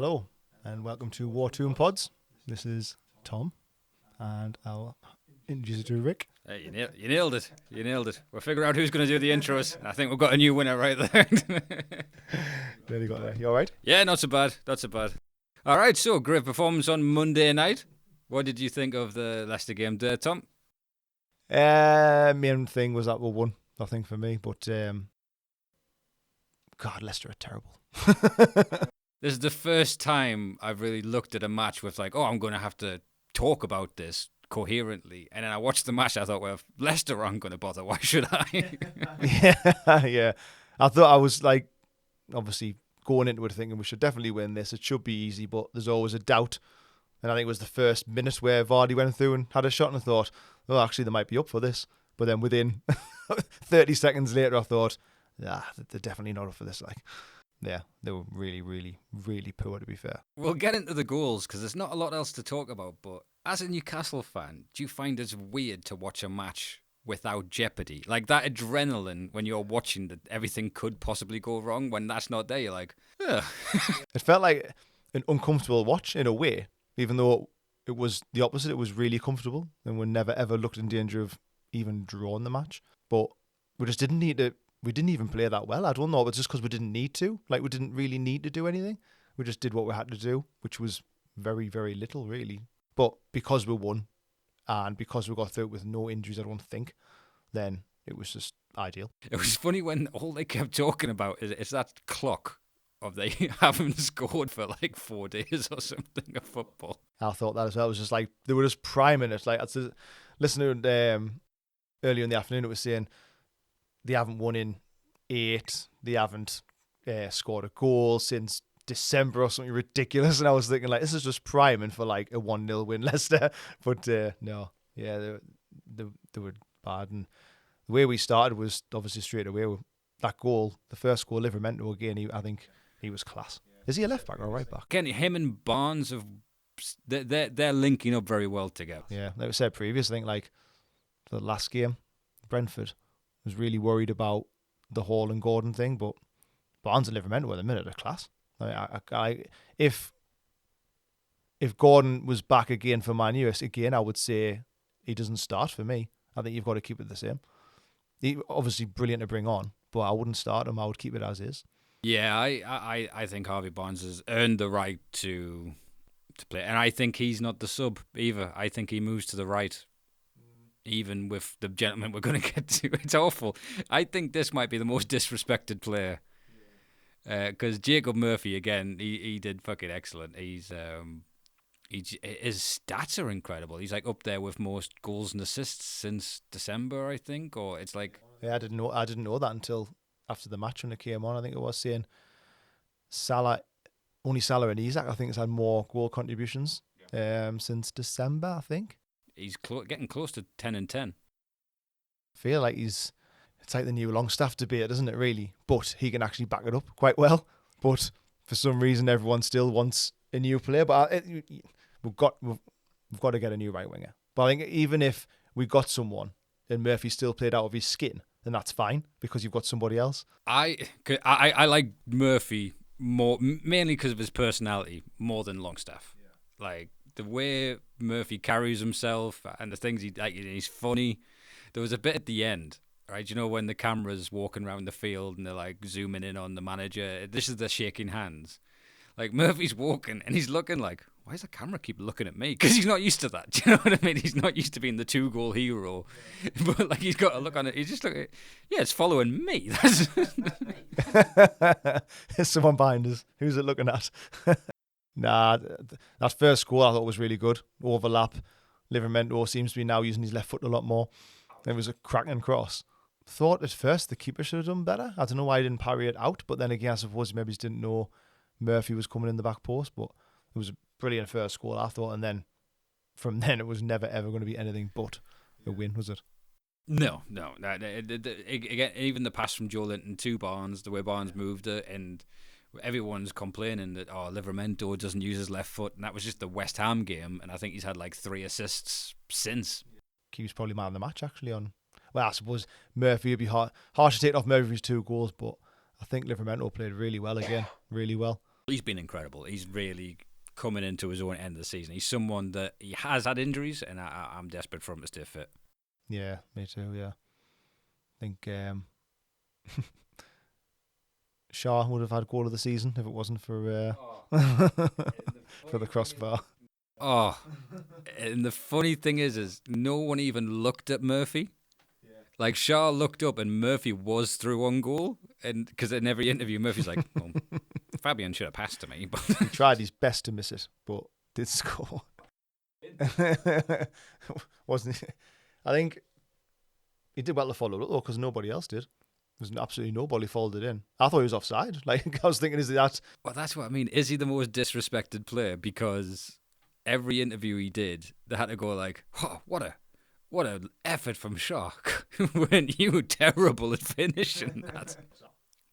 Hello, and welcome to War Tomb Pods. This is Tom, and I'll introduce you to Rick. Hey, you nailed it. You nailed it. We'll figure out who's going to do the intros. I think we've got a new winner right there. Nearly got there. You all right? Yeah, not so bad. Not so bad. All right, so great performance on Monday night. What did you think of the Leicester game there, Tom? Main thing was that we won. Nothing for me, but God, Leicester are terrible. This is the first time I've really looked at a match with like, oh, I'm going to have to talk about this coherently. And then I watched the match. I thought, well, if Leicester aren't going to bother, why should I? Yeah. I thought I was like, obviously going into it thinking we should definitely win this. It should be easy, but there's always a doubt. And I think it was the first minute where Vardy went through and had a shot, and I thought, oh, actually, they might be up for this. But then within 30 seconds later, I thought, they're definitely not up for this. Like, yeah, they were really, really, really poor, to be fair. We'll get into the goals because there's not a lot else to talk about. But as a Newcastle fan, do you find it weird to watch a match without jeopardy? Like that adrenaline when you're watching that everything could possibly go wrong, when that's not there, you're like, ugh. It felt like an uncomfortable watch in a way, even though it was the opposite. It was really comfortable, and we never ever looked in danger of even drawing the match. But we just didn't need to. We didn't even play that well. I don't know, but just because we didn't need to. Like, we didn't really need to do anything. We just did what we had to do, which was very, very little, really. But because we won, and because we got through it with no injuries, I don't think, then it was just ideal. It was funny when all they kept talking about is that clock of they haven't scored for like 4 days or something of football. I thought that as well. It was just like, they were just priming it. Like, listening to earlier in the afternoon, it was saying, they haven't won in 8. They haven't scored a goal since December or something ridiculous. And I was thinking, like, this is just priming for like a 1-0 win, Leicester. But no, yeah, they were bad. And the way we started was obviously straight away with that goal, the first goal, Livramento again. I think he was class. Is he a left back or a right back? Again, him and Barnes they're linking up very well together. Yeah, like we said previously, I think like the last game, Brentford was really worried about the Hall and Gordon thing, but Barnes and Livramento at the minute are class. If Gordon was back again for Man U, again, I would say he doesn't start for me. I think you've got to keep it the same. He obviously brilliant to bring on, but I wouldn't start him. I would keep it as is. Yeah, I think Harvey Barnes has earned the right to play, and I think he's not the sub either. I think he moves to the right. Even with the gentleman we're going to get to. It's awful. I think this might be the most disrespected player. Because Jacob Murphy, again, he did fucking excellent. His stats are incredible. He's like up there with most goals and assists since December, I think. Or it's like... Yeah, I didn't know that until after the match when it came on. I think it was saying only Salah and Isak, I think, has had more goal contributions since December, I think. He's getting close to 10 and 10. I feel like it's like the new Longstaff debate, isn't it, really? But he can actually back it up quite well. But for some reason, everyone still wants a new player. But we've got to get a new right winger. But I think even if we got someone and Murphy still played out of his skin, then that's fine because you've got somebody else. I like Murphy more, mainly because of his personality, more than Longstaff. Yeah. Like, the way Murphy carries himself and the things he's funny. There was a bit at the end, right? You know, when the camera's walking around the field and they're like zooming in on the manager. This is the shaking hands. Like, Murphy's walking and he's looking like, why does the camera keep looking at me? Because he's not used to that. Do you know what I mean? He's not used to being the 2-goal hero. But like, he's got to look on it. He's just looking. Yeah, it's following me. There's someone behind us. Who's it looking at? Nah, that first goal I thought was really good. Overlap. Livramento seems to be now using his left foot a lot more. It was a cracking cross. Thought at first the keeper should have done better. I don't know why he didn't parry it out, but then again, I suppose he maybe just didn't know Murphy was coming in the back post. But it was a brilliant first goal, I thought, and then from then it was never ever going to be anything but a win, was it? No. Again, even the pass from Joe Linton to Barnes, the way Barnes moved it, and everyone's complaining that Livramento doesn't use his left foot, and that was just the West Ham game, and I think he's had like 3 assists since. He was probably man of the match actually on. Well, I suppose Murphy would be hard to take off Murphy's 2 goals, but I think Livramento played really well again, really well. He's been incredible. He's really coming into his own end of the season. He's someone that he has had injuries, and I'm desperate for him to stay fit. Yeah, me too. Yeah, I think Shaw would have had goal of the season if it wasn't for for the crossbar. Oh, and the funny thing is no one even looked at Murphy. Like, Shaw looked up and Murphy was through on goal. And because in every interview, Murphy's like, well, Fabian should have passed to me. But He tried his best to miss it, but did score. Wasn't he? I think he did well to follow it, though, because nobody else did. There's absolutely nobody folded in. I thought he was offside. Like, I was thinking, is that... Well, that's what I mean. Is he the most disrespected player? Because every interview he did, they had to go like, oh, what an effort from Shaw. Weren't you terrible at finishing that?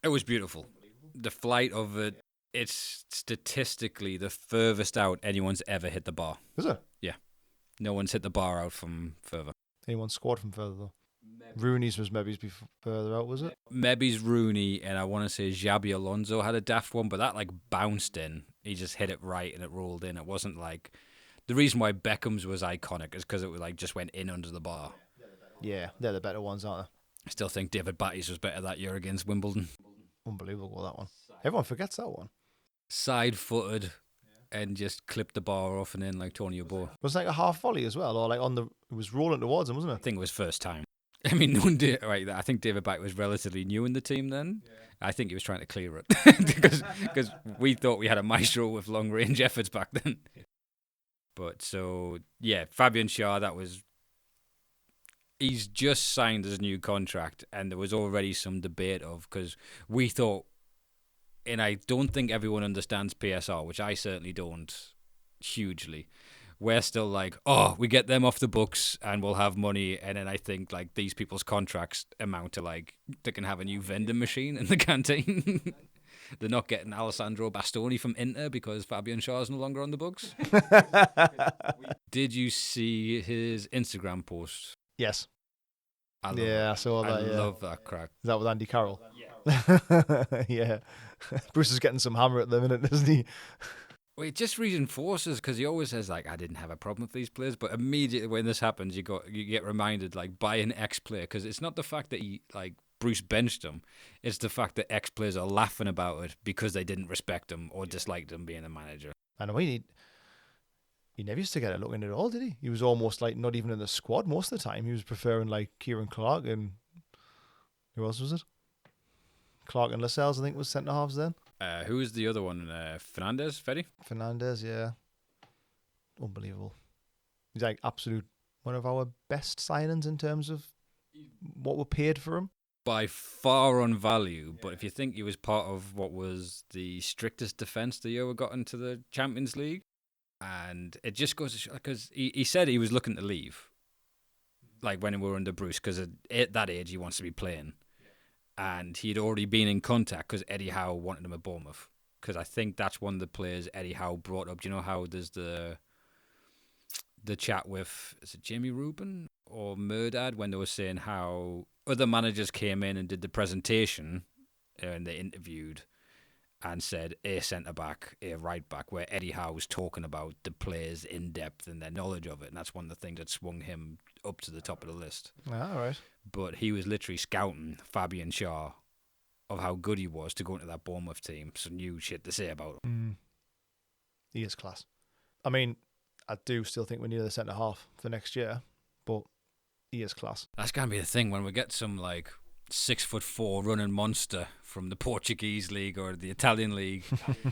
It was beautiful. The flight of it, it's statistically the furthest out anyone's ever hit the bar. Is it? Yeah. No one's hit the bar out from further. Anyone scored from further, though? Rooney's was maybe further out, was it? Maybe's Rooney, and I want to say Xabi Alonso had a daft one, but that like bounced in. He just hit it right and it rolled in. It wasn't like... The reason why Beckham's was iconic is because it was like just went in under the bar. Yeah, they're the better ones, aren't they? I still think David Batty's was better that year against Wimbledon. Unbelievable, that one. Everyone forgets that one. Side-footed and just clipped the bar off and in like Tony Oboe. Was it like a half volley as well, or like it was rolling towards him, wasn't I it? think it was first time. I mean, no one did, right? I think David Batty was relatively new in the team then. Yeah. I think he was trying to clear it because we thought we had a maestro with long-range efforts back then. But so, yeah, Fabian Shaw, he's just signed his new contract, and there was already some debate because we thought, and I don't think everyone understands PSR, which I certainly don't hugely. We're still like, oh, we get them off the books and we'll have money, and then I think like these people's contracts amount to like they can have a new vending machine in the canteen. They're not getting Alessandro Bastoni from Inter because Fabian Shaw is no longer on the books. Did you see his Instagram post? Yes. I saw that. I love that crack. Is that with Andy Carroll? Yeah. Yeah. Bruce is getting some hammer at the minute, isn't he? Well, it just reinforces because he always says like, I didn't have a problem with these players, but immediately when this happens, you get reminded like by an ex-player, because it's not the fact that he like Bruce benched him, it's the fact that ex-players are laughing about it because they didn't respect him or disliked him being a manager. And he never used to get a look in at all, did he? He was almost like not even in the squad most of the time. He was preferring like Kieran Clark and who else was it? Clark and Lascelles, I think, was centre halves then. Who was the other one? Fernandez, yeah. Unbelievable. He's like absolute one of our best signings in terms of what were paid for him. By far on value, but if you think he was part of what was the strictest defence the year we got into the Champions League, and it just goes to show, because he said he was looking to leave, like when we were under Bruce, because at that age he wants to be playing. And he'd already been in contact because Eddie Howe wanted him at Bournemouth. Because I think that's one of the players Eddie Howe brought up. Do you know how there's the chat with, is it Jamie Rubin or Murdad, when they were saying how other managers came in and did the presentation and they interviewed and said a centre-back, a right-back, where Eddie Howe was talking about the players in depth and their knowledge of it. And that's one of the things that swung him up to the top of the list. All right. But he was literally scouting Fabian Shaw of how good he was to go into that Bournemouth team. Some new shit to say about him. He is class. I mean, I do still think we need a centre half for next year, but he is class. That's going to be the thing when we get some like 6'4" running monster from the Portuguese league or the Italian league,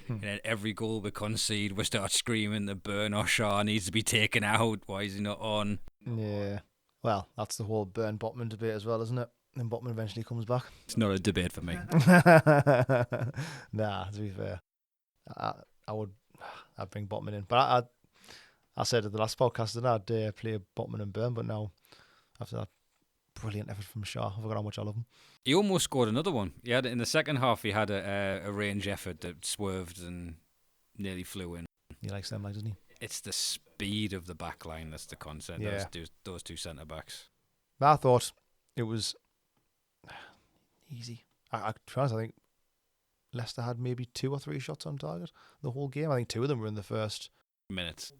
and then every goal we concede, we start screaming that Burn or Shaw needs to be taken out. Why is he not on? Yeah. Well, that's the whole Burn Botman debate as well, isn't it? And Botman eventually comes back. It's not a debate for me. Nah, to be fair, I'd bring Botman in, but I said at the last podcast that I'd play Botman and Burn, but now after that brilliant effort from Shaw, I forgot how much I love him. He almost scored another one. He had in the second half. He had a range effort that swerved and nearly flew in. He likes them, doesn't he? It's the speed of the back line that's the concern. Yeah. Those two centre backs. I thought it was easy. To be honest, I think Leicester had maybe 2 or 3 shots on target the whole game. I think 2 of them were in the first minutes.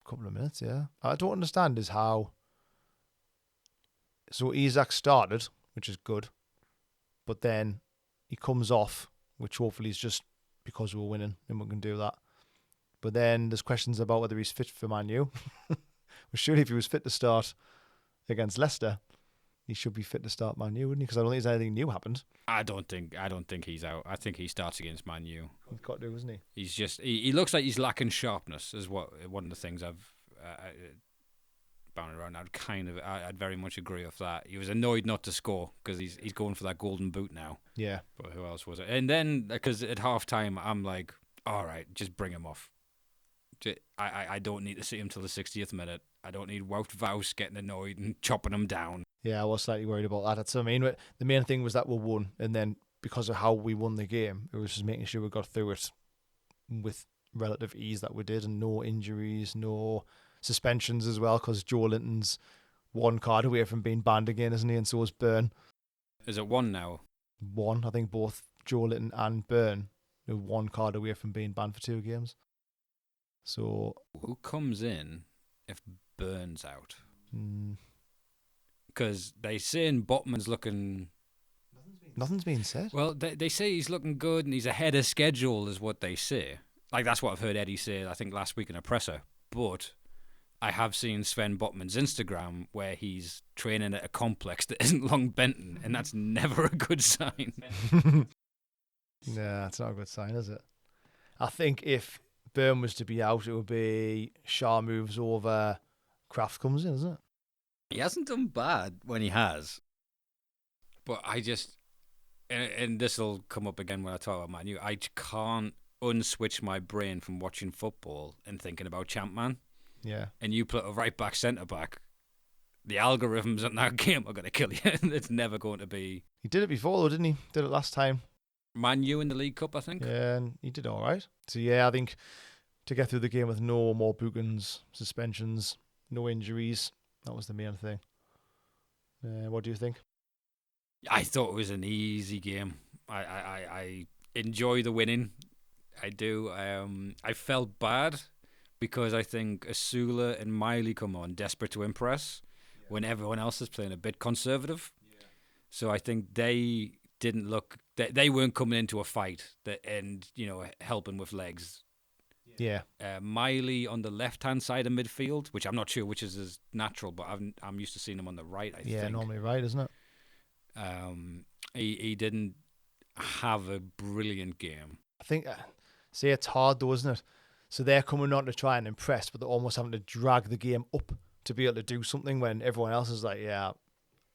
couple of minutes, yeah. I don't understand is how... So Isak started, which is good, but then he comes off, which hopefully is just because we're winning and we can do that. But then there's questions about whether he's fit for Man U. Well, surely if he was fit to start against Leicester, he should be fit to start Man U, wouldn't he? Because I don't think there's anything new happened. I don't think he's out. I think he starts against Man U. He's got to, isn't he? He's just he looks like he's lacking sharpness. Is one of the things I've bounded around. I'd very much agree with that. He was annoyed not to score because he's going for that golden boot now. Yeah. But who else was it? And then because at half time I'm like, all right, just bring him off. I don't need to see him till the 60th minute. I don't need Wout Vaus getting annoyed and chopping him down. Yeah, I was slightly worried about that. That's what I mean. The main thing was that we won, and then because of how we won the game, it was just making sure we got through it with relative ease that we did, and no injuries, no suspensions as well, because Joe Linton's 1 card away from being banned again, isn't he? And so is Byrne. Is it 1 now? 1. I think both Joe Linton and Byrne are 1 card away from being banned for 2 games. So who comes in if Byrne's out? Because they saying Botman's looking... Nothing's been said. Well, they say he's looking good and he's ahead of schedule is what they say. Like, that's what I've heard Eddie say, I think, last week in a presser. But I have seen Sven Botman's Instagram where he's training at a complex that isn't Long Benton, and that's never a good sign. Nah, it's not a good sign, is it? I think if Byrne was to be out, it would be Shaw moves over, Kraft comes in, isn't it? He hasn't done bad when he has. But I just... And this will come up again when I talk about Man U. I can't unswitch my brain from watching football and thinking about Champman. Yeah. And you put a right-back, centre-back, the algorithms in that game are going to kill you. It's never going to be... He did it before, though, didn't he? Did it last time. Man U in the League Cup, I think. Yeah, and he did all right. So, yeah, I think to get through the game with no more bookings, suspensions, no injuries, that was the main thing. What do you think? I thought it was an easy game. I enjoy the winning. I do. I felt bad because I think Asula and Miley come on desperate to impress when everyone else is playing a bit conservative. Yeah. So I think they didn't look... They weren't coming into a fight and helping with legs. Yeah. Miley on the left-hand side of midfield, which I'm not sure which is his natural, but I'm used to seeing him on the right, I think. Yeah, normally right, isn't it? He didn't have a brilliant game. I think, say it's hard though, isn't it? So they're coming on to try and impress, but they're almost having to drag the game up to be able to do something when everyone else is like, yeah,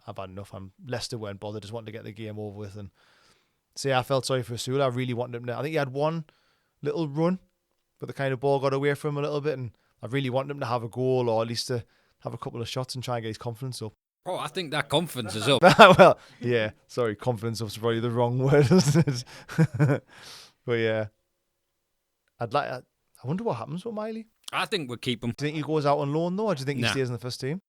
I've had enough. Leicester weren't bothered, just wanted to get the game over with. And say I felt sorry for Asula. I really wanted him to... I think he had one little run, but the kind of ball got away from him a little bit, and I really wanted him to have a goal or at least to have a couple of shots and try and get his confidence up. Oh, I think that confidence is up. Well, yeah, sorry, confidence up's probably the wrong word, isn't it? But yeah, I wonder what happens with Miley. I think we'll keep him. Do you think he goes out on loan though, or do you think he Nah. stays in the first team?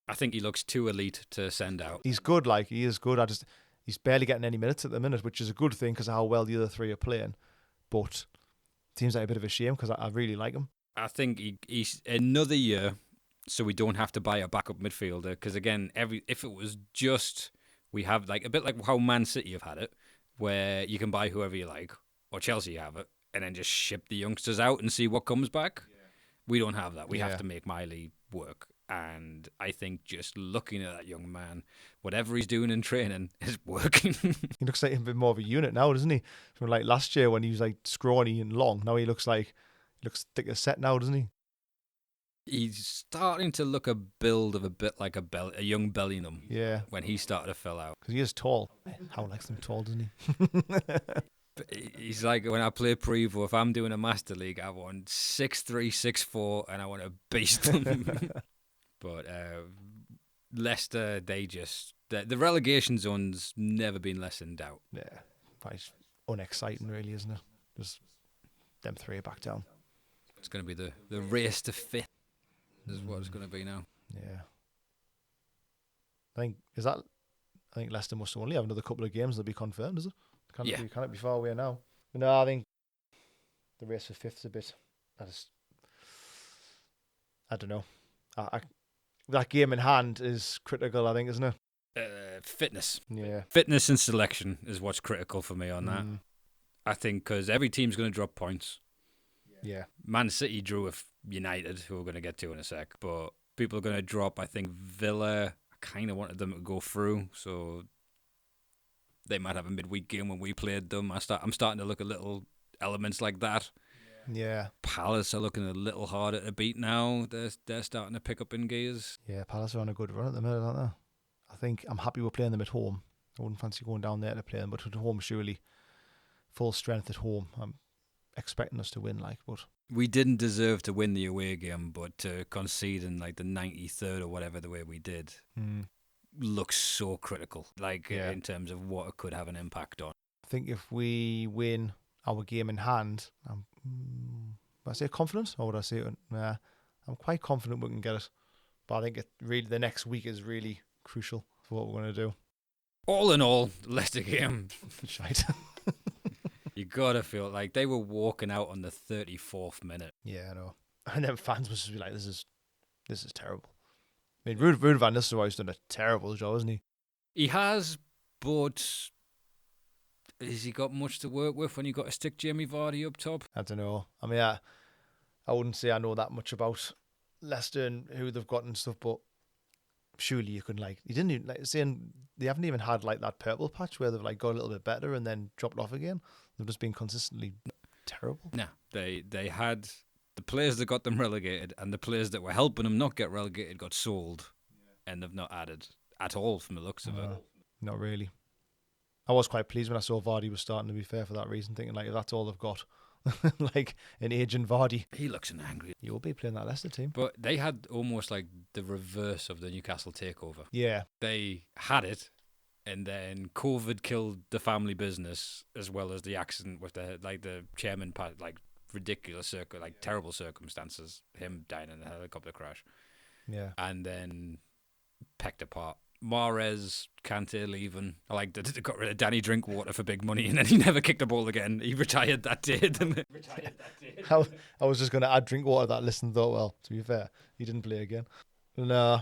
I think he looks too elite to send out. He's good, he is good. He's barely getting any minutes at the minute, which is a good thing because of how well the other 3 are playing. But it seems like a bit of a shame because I really like him. I think he's another year, so we don't have to buy a backup midfielder. Because again, if it was just we have like a bit like how Man City have had it, where you can buy whoever you like, or Chelsea have it, and then just ship the youngsters out and see what comes back. Yeah. We don't have that. We have to make Miley work. And I think just looking at that young man, whatever he's doing in training is working. He looks like a bit more of a unit now, doesn't he? From like last year when he was like scrawny and long. Now he looks thick as set now, doesn't he? He's starting to look a build of a bit like a young Bellingham. Yeah. When he started to fill out. Because he is tall. How likes him tall, doesn't he? He's like, when I play Prevo, if I'm doing a Master League, I want 6'3", 6'4", and I want to beast them. But Leicester, the relegation zone's never been less in doubt. Yeah, quite unexciting, really, isn't it? Just them 3 are back down. It's going to be the race to 5th is what it's going to be now. Yeah. I think Leicester must only have another couple of games that'll be confirmed, is it? Can it be far away now? No, I think the race for fifth's a bit. I don't know. That game in hand is critical, I think, isn't it? Fitness. Yeah. Fitness and selection is what's critical for me on that. Mm, I think because every team's going to drop points. yeah. Man City drew with United, who we're going to get to in a sec, but people are going to drop. I think Villa, I kind of wanted them to go through, so they might have a midweek game when we played them. I'm starting to look at little elements like that. Yeah. Palace are looking a little harder to beat now. They're starting to pick up in gears. Yeah, Palace are on a good run at the minute, aren't they? I think I'm happy we're playing them at home. I wouldn't fancy going down there to play them, but at home, surely full strength at home. I'm expecting us to win, but We didn't deserve to win the away game, but to concede in like the 93rd or whatever the way we did looks so critical, in terms of what it could have an impact on. I think if we win our game in hand, would I say confident, or would I say I'm quite confident we can get it. But I think the next week is really crucial for what we're going to do. All in all, Leicester game, Shite. you gotta feel like they were walking out on the 34th minute. Yeah, I know. And then fans must just be like, this is terrible. I mean, Ruud van Nistelrooy's done a terrible job, hasn't he? He has, but has he got much to work with when you got to stick Jamie Vardy up top? I don't know. I mean, I wouldn't say I know that much about Leicester and who they've got and stuff, but surely you can you didn't even saying they haven't even had that purple patch where they've got a little bit better and then dropped off again. They've just been consistently terrible. No, they had the players that got them relegated and the players that were helping them not get relegated got sold, and they've not added at all from the looks of it. Not really. I was quite pleased when I saw Vardy was starting, to be fair, for that reason, thinking if that's all they've got, an aging Vardy. He looks angry. He will be playing that Leicester team. But they had almost the reverse of the Newcastle takeover. Yeah. They had it, and then COVID killed the family business, as well as the accident with the chairman, ridiculous terrible circumstances, him dying in a helicopter crash. Yeah. And then pecked apart. Mahrez, Kante leaving. I like that they got rid of Danny Drinkwater for big money, and then he never kicked a ball again. He retired that day, didn't he? I was just going to add Drinkwater to that list and thought, well, to be fair, he didn't play again. No,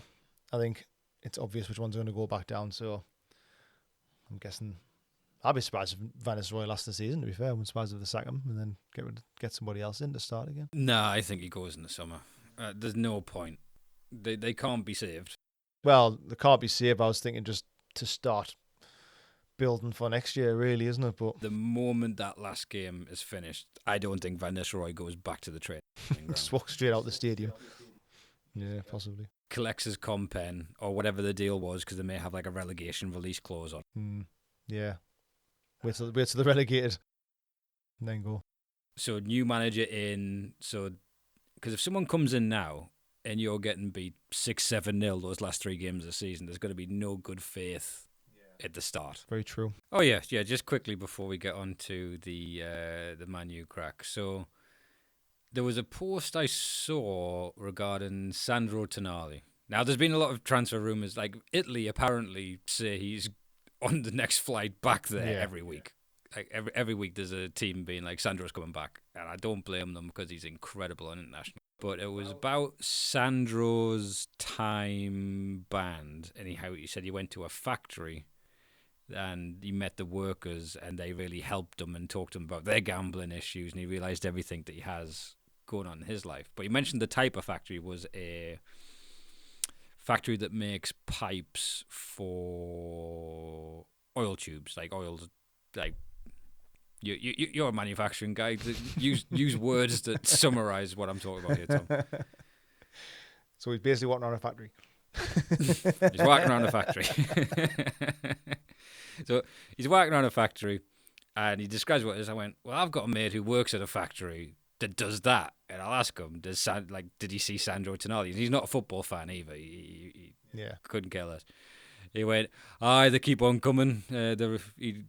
I think it's obvious which one's going to go back down, so I'm guessing I'd be surprised if Van Nistelrooy lost the season, to be fair. I'm surprised if they sack him and then get somebody else in to start again. No, I think he goes in the summer. There's no point. They can't be saved. Well, they can't be saved. I was thinking just to start building for next year, really, isn't it? But the moment that last game is finished, I don't think Van Nistelrooy goes back to the training ground. Just walk straight out the stadium. Yeah, possibly. Collects his comp pen or whatever the deal was, because they may have a relegation release clause on. Yeah. Wait till they're relegated and then go. So new manager in. So because if someone comes in now and you're getting beat 6-7-0 those last 3 games of the season, there's going to be no good faith at the start. Very true. Oh yeah. Just quickly before we get on to the Man U crack. So there was a post I saw regarding Sandro Tonali. Now there's been a lot of transfer rumours. Italy apparently say he's on the next flight back there every week. Every week there's a team being Sandro's coming back, and I don't blame them because he's incredible on international. But it was about Sandro's time banned, and he said he went to a factory and he met the workers and they really helped him and talked to him about their gambling issues, and he realised everything that he has going on in his life. But he mentioned the type of factory was a factory that makes pipes for oil tubes, you're a manufacturing guy. Use words that summarise what I'm talking about here, Tom. So he's basically walking around a factory. He's walking around a factory. So he's walking around a factory, and he describes what it is. I went, well, I've got a mate who works at a factory that does that, and I'll ask him, did he see Sandro Tonali? And he's not a football fan either. He couldn't care less. He went, they keep on coming.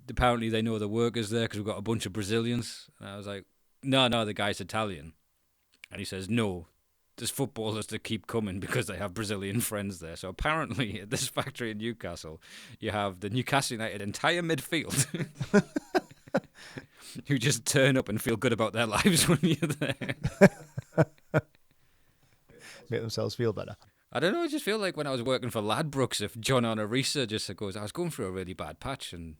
Apparently they know the workers there because we've got a bunch of Brazilians. And I was like, no, the guy's Italian. And he says, no, there's footballers that keep coming because they have Brazilian friends there. So apparently at this factory in Newcastle, you have the Newcastle United entire midfield who just turn up and feel good about their lives when you're there. Make themselves feel better. I don't know, I just feel like when I was working for Ladbrokes, if John Honorisa just goes, I was going through a really bad patch, and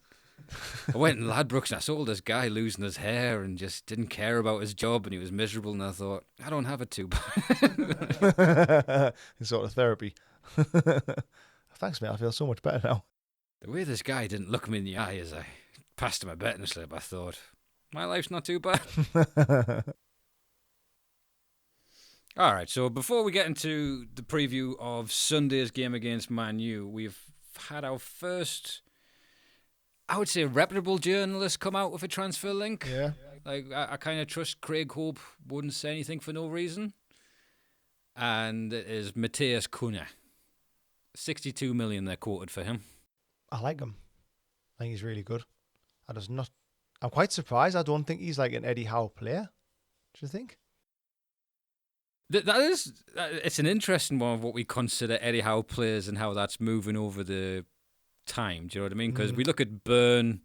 I went in Ladbrokes and I saw this guy losing his hair and just didn't care about his job and he was miserable, and I thought, I don't have it too bad. Sort of therapy. Thanks, mate. I feel so much better now. The way this guy didn't look me in the eye as I passed him a betting slip, I thought, my life's not too bad. All right, so before we get into the preview of Sunday's game against Man U, we've had our first, I would say, reputable journalist come out with a transfer link. Yeah. Like, I kind of trust Craig Hope wouldn't say anything for no reason. And it is Matthias Cunha. 62 million they're quoted for him. I like him. I think he's really good. I'm quite surprised. I don't think he's like an Eddie Howe player. Do you think? It's an interesting one of what we consider Eddie Howe players and how that's moving over the time. Do you know what I mean? Because we look at Burn,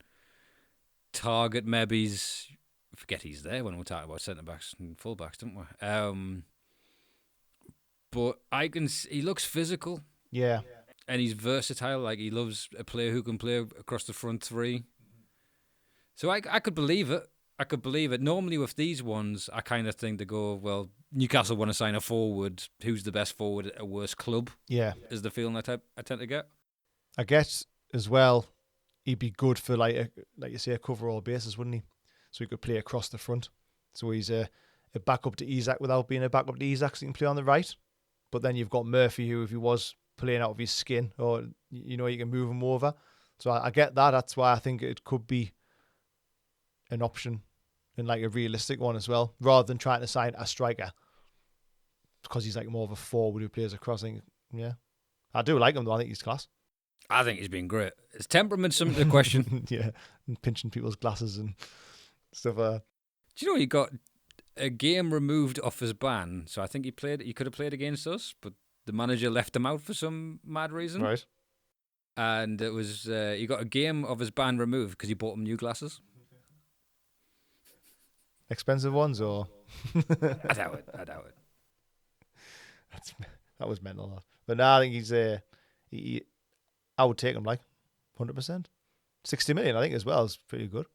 Target, Mebby's. Forget he's there when we're talking about centre backs and full backs, don't we? But he looks physical. Yeah. And he's versatile. Like, he loves a player who can play across the front three. So I could believe it. I could believe it. Normally with these ones, I kind of think they go, well, Newcastle want to sign a forward. Who's the best forward at a worse club? Yeah. Is the feeling I tend to get. I guess as well, he'd be good for like you say, a cover-all basis, wouldn't he? So he could play across the front. So he's a backup to Isak without being a backup to Isak, so he can play on the right. But then you've got Murphy, who if he was playing out of his skin, or you can move him over. So I get that. That's why I think it could be an option and like a realistic one as well, rather than trying to sign a striker because he's like more of a forward who plays across. Yeah, I do like him though. I think he's class. I think he's been great. His temperament's something to question. Yeah, and pinching people's glasses and stuff. Do you know he got a game removed off his ban? So I think he could have played against us, but the manager left him out for some mad reason. Right. And it was he got a game of his ban removed because he bought him new glasses. Expensive ones, or I doubt it. That was mental. But now I think he's I would take him like 100%. 60 million, I think, as well is pretty good.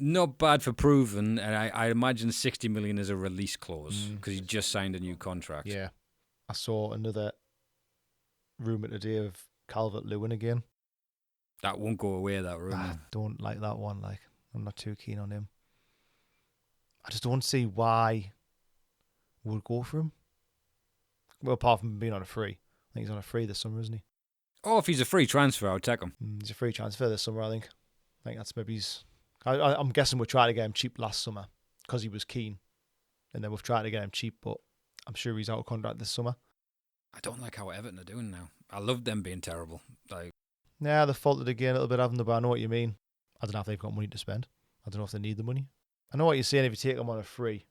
Not bad for proven, and I imagine 60 million is a release clause because he just signed a new contract. Yeah, I saw another rumour today of Calvert-Lewin again. That won't go away. That rumour. I don't like that one. Like, I'm not too keen on him. I just don't see why we'll go for him. Well, apart from being on a free. I think he's on a free this summer, isn't he? Oh, if he's a free transfer, I'll take him. He's a free transfer this summer, I think. I think that's maybe his... I'm guessing we're trying to get him cheap last summer because he was keen. And then we've tried to get him cheap, but I'm sure he's out of contract this summer. I don't like how Everton are doing now. I love them being terrible. Yeah, they've faltered again a little bit, haven't they? But I know what you mean. I don't know if they've got money to spend. I don't know if they need the money. I know what you're saying. If you take him on a free,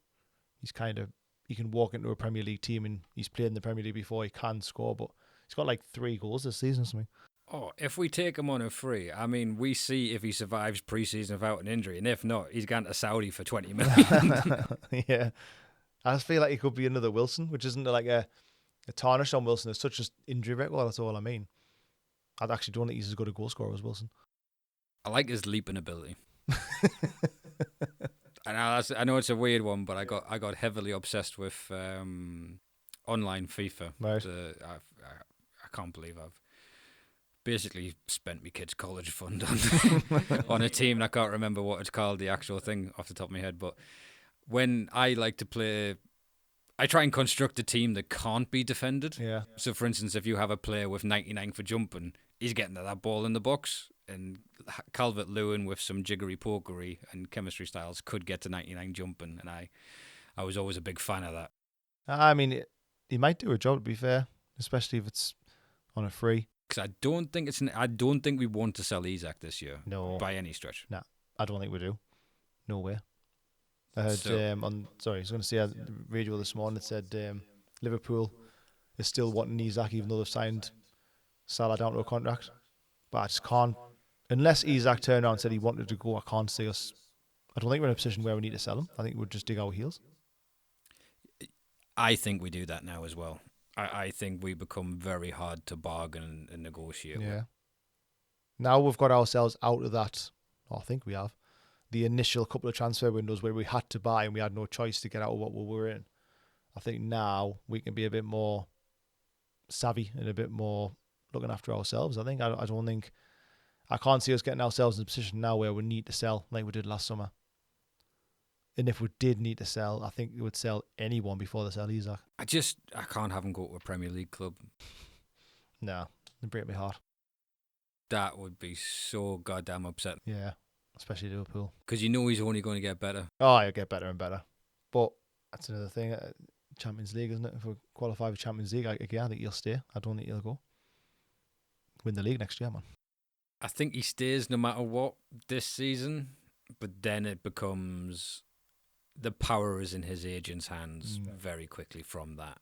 he can walk into a Premier League team and he's played in the Premier League before. He can score, but he's got like 3 goals this season or something. Oh, if we take him on a free, I mean, we see if he survives pre-season without an injury, and if not, he's gone to Saudi for 20 million. Yeah. I just feel like he could be another Wilson, which isn't like a tarnish on Wilson. It's such an injury record, that's all I mean. I actually don't think he's as good a goal scorer as Wilson. I like his leaping ability. I know it's a weird one, but I got heavily obsessed with online FIFA. Right. I can't believe I've basically spent my kids' college fund on a team. And I can't remember what it's called, the actual thing off the top of my head. But when I like to play, I try and construct a team that can't be defended. Yeah. So, for instance, if you have a player with 99 for jumping, he's getting to that ball in the box. And Calvert-Lewin with some jiggery-pokery and chemistry styles could get to 99 jumping. And I was always a big fan of that. I mean, he might do a job, to be fair, especially if it's on a free. Because I don't think we want to sell Isak this year. No. By any stretch. No, I don't think we do. No way. I heard I was going to say on the radio this morning, it said Liverpool is still wanting Isak even though they've signed Salah down to a contract. But I just can't. Unless Isak turned around and said he wanted to go, I can't see us I don't think we're in a position where we need to sell him. I think we'll just dig our heels. I think we do that now as well. I think we become very hard to bargain and negotiate with. Yeah. Now we've got ourselves out of that, or I think we have, the initial couple of transfer windows where we had to buy and we had no choice to get out of what we were in. I think now we can be a bit more savvy and a bit more looking after ourselves. I think I can't see us getting ourselves in a position now where we need to sell like we did last summer. And if we did need to sell, I think we would sell anyone before they sell Isak. I can't have him go to a Premier League club. No, it'd break my heart. That would be so goddamn upsetting. Yeah, especially Liverpool. Because you know he's only going to get better. Oh, he'll get better and better. But that's another thing. Champions League, isn't it? If we qualify for Champions League, I think he'll stay. I don't think he'll go. Win the league next year, man. I think he stays no matter what this season, but then it becomes the power is in his agent's hands very quickly from that.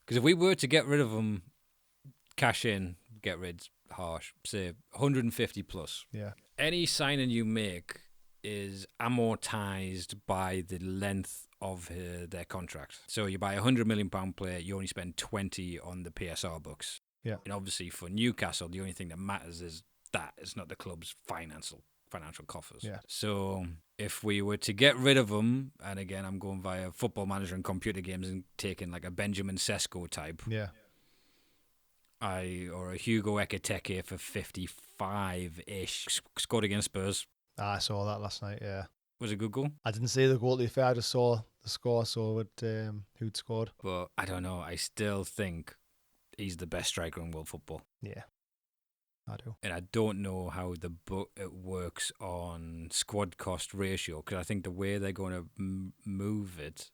Because if we were to get rid of him, cash in, get rid, harsh, say 150 plus. Yeah. Any signing you make is amortized by the length of their contract. So you buy £100 million player, you only spend 20 on the PSR books. Yeah. And obviously for Newcastle, the only thing that matters is that it's not the club's financial coffers. Yeah. So if we were to get rid of him, and again, I'm going via Football Manager and computer games and taking like a Benjamin Sesko type. Yeah. Or a Hugo Ekiteke for 55-ish. Scored against Spurs. I saw that last night, yeah. Was it a good goal? I didn't see the goal, to be fair. I just saw the score, saw who'd scored. But I don't know. I still think he's the best striker in world football. Yeah, I do. And I don't know how it works on squad cost ratio, because I think the way they're going to move it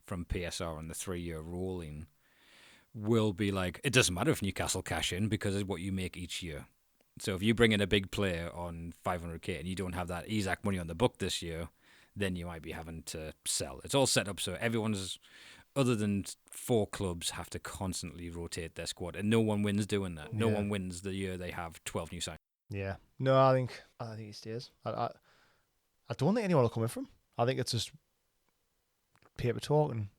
from PSR on the 3-year rolling will be like, it doesn't matter if Newcastle cash in because it's what you make each year. So if you bring in a big player on 500k and you don't have that Isak money on the book this year, then you might be having to sell. It's all set up so everyone's, other than 4 clubs, have to constantly rotate their squad, and no one wins doing that. No one wins the year they have 12 new signings. Yeah. No, I think he stays. I don't think anyone will come in from him. I think it's just paper talk, and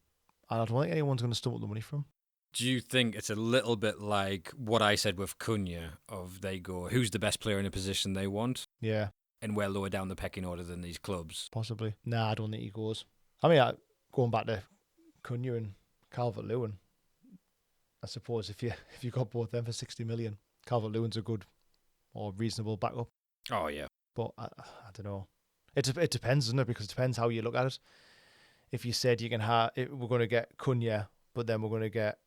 I don't think anyone's going to stump up the money from him. Do you think it's a little bit like what I said with Cunha, of they go, who's the best player in a position they want? Yeah. And we're lower down the pecking order than these clubs. Possibly. Nah, I don't think he goes. I mean, going back to Cunha and Calvert-Lewin, I suppose if you got both them for 60 million, Calvert-Lewin's a good or reasonable backup. Oh, yeah. But I don't know. It depends, doesn't it? Because it depends how you look at it. If you said we're going to get Cunha, but then we're going to get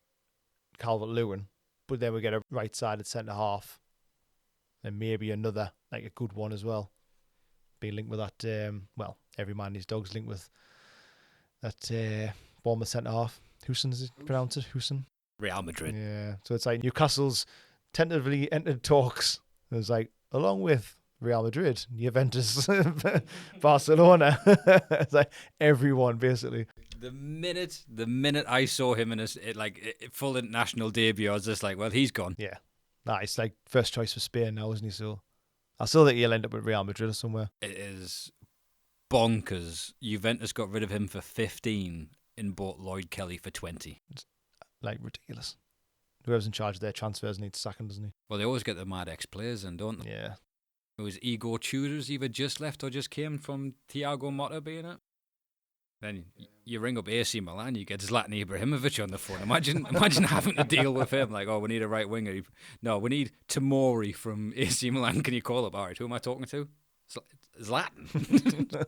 Calvert-Lewin, but then we get a right-sided centre-half, and maybe another, like a good one as well, being linked with that, every man and his dog's linked with that Bournemouth centre-half. Houston, is it pronounced it? Houston? Real Madrid. Yeah. So it's like Newcastle's tentatively entered talks. It's like, along with Real Madrid, Juventus, Barcelona. It's like everyone, basically. The minute I saw him in full international debut, I was just like, well, he's gone. Yeah. Nah, it's like first choice for Spain now, isn't he? So I saw that he'll end up with Real Madrid or somewhere. It is bonkers. Juventus got rid of him for 15 and bought Lloyd Kelly for 20. It's like ridiculous. Whoever's in charge of their transfers needs sacking, doesn't he? Well, they always get the mad ex-players in, don't they? Yeah. It was Igor Tudor's either just left or just came from Thiago Motta being it. Then you ring up AC Milan, you get Zlatan Ibrahimovic on the phone. Imagine having to deal with him. Like, oh, we need a right winger. No, we need Tomori from AC Milan. Can you call up? All right, who am I talking to? Zlatan.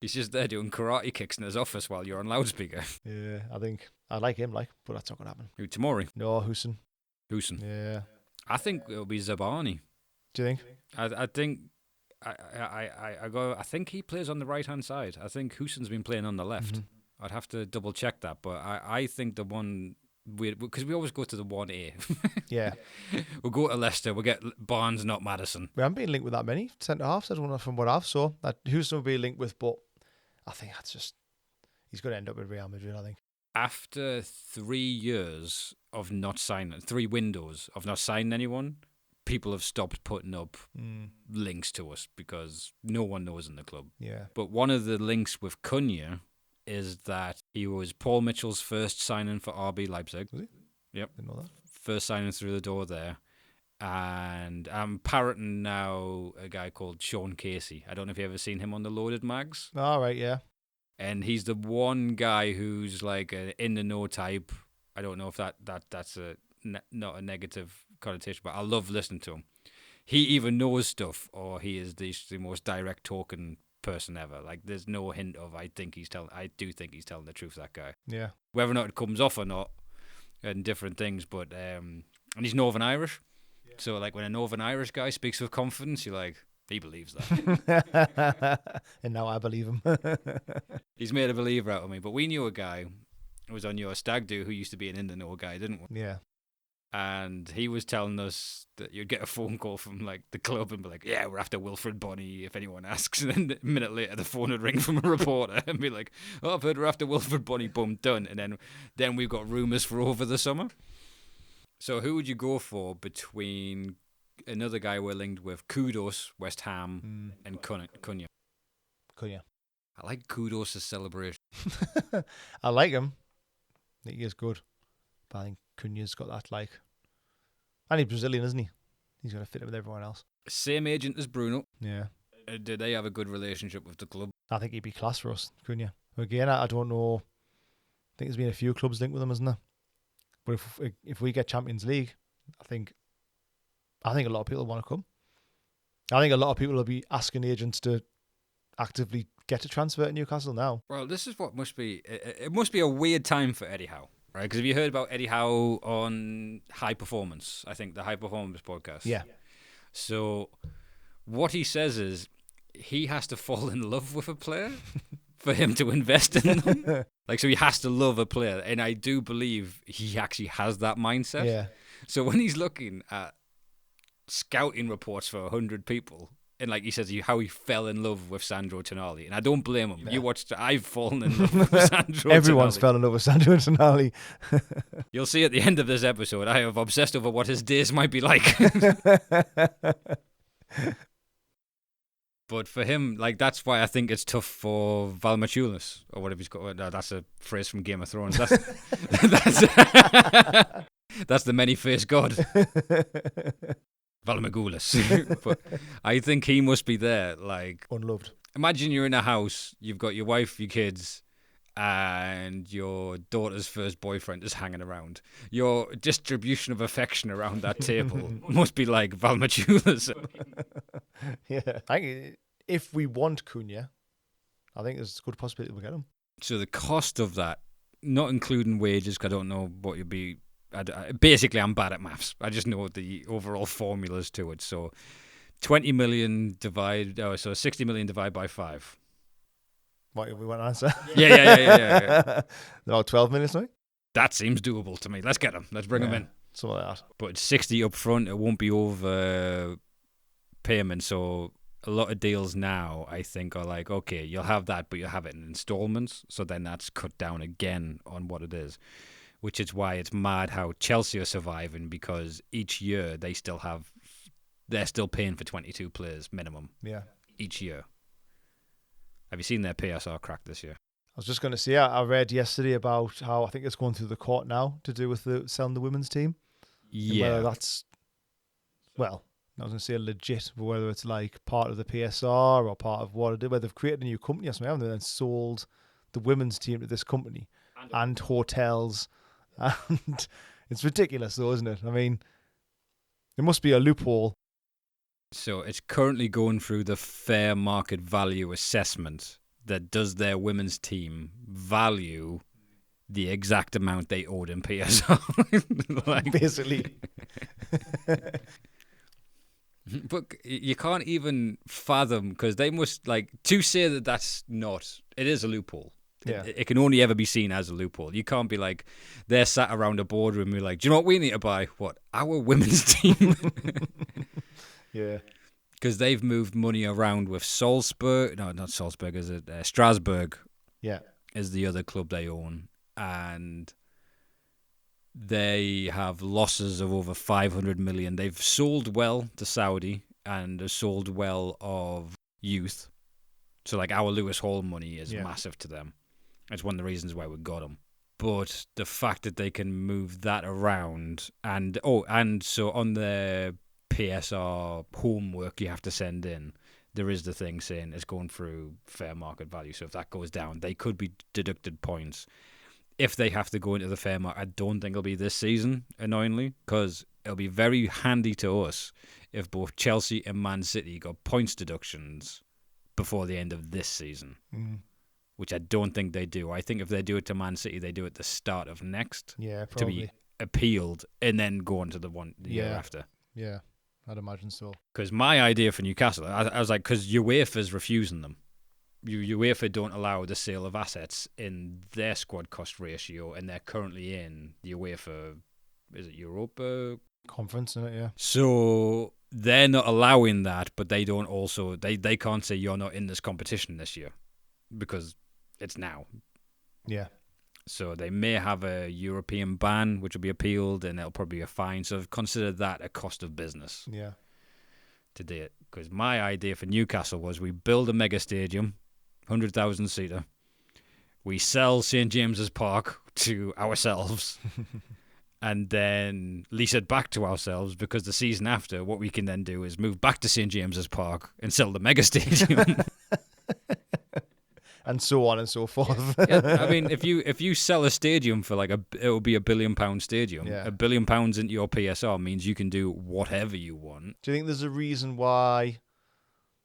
He's just there doing karate kicks in his office while you're on loudspeaker. Yeah, I think I like him, but that's not going to happen. Who, Tomori? No, Houston. Yeah. Yeah. I think it'll be Zabani. Do you think? I think I think he plays on the right hand side. I think Houston's been playing on the left. Mm-hmm. I'd have to double check that, but I think the one because we always go to the 1A. Yeah. We'll go to Leicester. We'll get Barnes, not Maddison. We haven't been linked with that many centre halves. I don't know from what I've saw that Houston will be linked with, but I think that's just he's going to end up with Real Madrid. I think after 3 years of not signing, 3 windows of not signing anyone, people have stopped putting up links to us because no one knows in the club. Yeah. But one of the links with Cunha is that he was Paul Mitchell's first signing for RB Leipzig. Was he? Yep. Didn't know that. First signing through the door there. And I'm parroting now a guy called Sean Casey. I don't know if you've ever seen him on the Loaded Mags. All right, yeah. And he's the one guy who's like an in the know type. I don't know if that's not a negative connotation, but I love listening to him. He either knows stuff or he is the most direct talking person ever. Like there's no hint of I do think he's telling the truth, that guy. Yeah. Whether or not it comes off or not and different things, but and he's Northern Irish. Yeah. So like when a Northern Irish guy speaks with confidence, you're like, he believes that. And now I believe him. He's made a believer out of me. But we knew a guy who was on your stag do who used to be an in the know guy, didn't we? Yeah. And he was telling us that you'd get a phone call from like the club and be like, yeah, we're after Wilfred Bonny if anyone asks. And then a minute later the phone would ring from a reporter and be like, oh, I've heard we're after Wilfred Bonny, boom, done. And then we've got rumours for over the summer. So who would you go for between another guy we're linked with, Kudos, West Ham, and Cunha? Cunha. I like Kudos' celebration. I like him. I think he is good. But I think Cunha's got that, like... And he's Brazilian, isn't he? He's going to fit in with everyone else. Same agent as Bruno. Yeah. Do they have a good relationship with the club? I think he'd be class for us, Cunha. Again, I don't know. I think there's been a few clubs linked with him, isn't there? But if we get Champions League, I think a lot of people want to come. I think a lot of people will be asking agents to actively get a transfer to Newcastle now. Well, this is what must be... It must be a weird time for Eddie Howe, right? Because have you heard about Eddie Howe on High Performance? I think the High Performance podcast. Yeah. So what he says is he has to fall in love with a player for him to invest in them. Like, so he has to love a player. And I do believe he actually has that mindset. Yeah. So when he's looking at scouting reports for 100 people, and like he says, how he fell in love with Sandro Tonali, and I don't blame him. Yeah. I've fallen in love with Sandro. Everyone's Tonali. fell in love with Sandro Tonali. You'll see at the end of this episode, I have obsessed over what his days might be like. But for him, like that's why I think it's tough for Valmachulis or whatever he's got. No, that's a phrase from Game of Thrones. That's the many-faced god. Valmagulis. But I think he must be there, like... Unloved. Imagine you're in a house, you've got your wife, your kids, and your daughter's first boyfriend is hanging around. Your distribution of affection around that table must be like Valmachulis. Yeah. I think if we want Cunha, I think there's a good possibility we'll get him. So the cost of that, not including wages, because I don't know what you'd be... Basically, I'm bad at maths. I just know the overall formulas to it. So 20 million so 60 million divided by 5. What, we want an answer? Yeah. About 12 minutes now? That seems doable to me. Let's get him. Let's bring him in. Something like that. But 60 up front, it won't be over payment. So a lot of deals now, I think, are like, okay, you'll have that, but you'll have it in installments. So then that's cut down again on what it is. Which is why it's mad how Chelsea are surviving, because each year they're still paying for 22 players minimum. Yeah. Each year. Have you seen their PSR crack this year? I was just going to say, I read yesterday about how I think it's going through the court now to do with selling the women's team. Yeah. Whether that's, well, I was going to say legit, but whether it's like part of the PSR or part of what it did, whether they've created a new company or something, haven't they, then sold the women's team to this company and hotels. And it's ridiculous though, isn't it? I mean, there must be a loophole. So it's currently going through the fair market value assessment that does their women's team value the exact amount they owed in PSR. Like, basically. But you can't even fathom, because they must, like, to say that that's not, it is a loophole. Yeah. It can only ever be seen as a loophole. You can't be like, they're sat around a boardroom and be like, do you know what we need to buy? What? Our women's team? Yeah. Because they've moved money around with Salzburg. No, not Salzburg. Is it Strasbourg? Yeah. Is the other club they own. And They have losses of over 500 million. They've sold well to Saudi and have sold well of youth. So, like, our Lewis Hall money is massive to them. It's one of the reasons why we got him. But the fact that they can move that around and so on the PSR homework you have to send in, there is the thing saying it's going through fair market value. So if that goes down, they could be deducted points. If they have to go into the fair market, I don't think it'll be this season, annoyingly, because it'll be very handy to us if both Chelsea and Man City got points deductions before the end of this season, which I don't think they do. I think if they do it to Man City, they do it at the start of next Yeah, to probably. be appealed and then go on to the year after. Yeah, I'd imagine so. Because my idea for Newcastle, I was like, because UEFA's refusing them. UEFA don't allow the sale of assets in their squad cost ratio, and they're currently in the UEFA, is it Europa? Conference, isn't it? Yeah. So they're not allowing that, but they don't also, they can't say you're not in this competition this year because it's now. Yeah. So they may have a European ban, which will be appealed, and it'll probably be a fine. So consider that a cost of business. Yeah. To do it. Because my idea for Newcastle was we build a mega stadium, 100,000 seater. We sell St. James's Park to ourselves and then lease it back to ourselves, because the season after, what we can then do is move back to St. James's Park and sell the mega stadium. And so on and so forth. Yeah, I mean, if you sell a stadium for like it will be £1 billion stadium. Yeah. £1 billion into your PSR means you can do whatever you want. Do you think there's a reason why,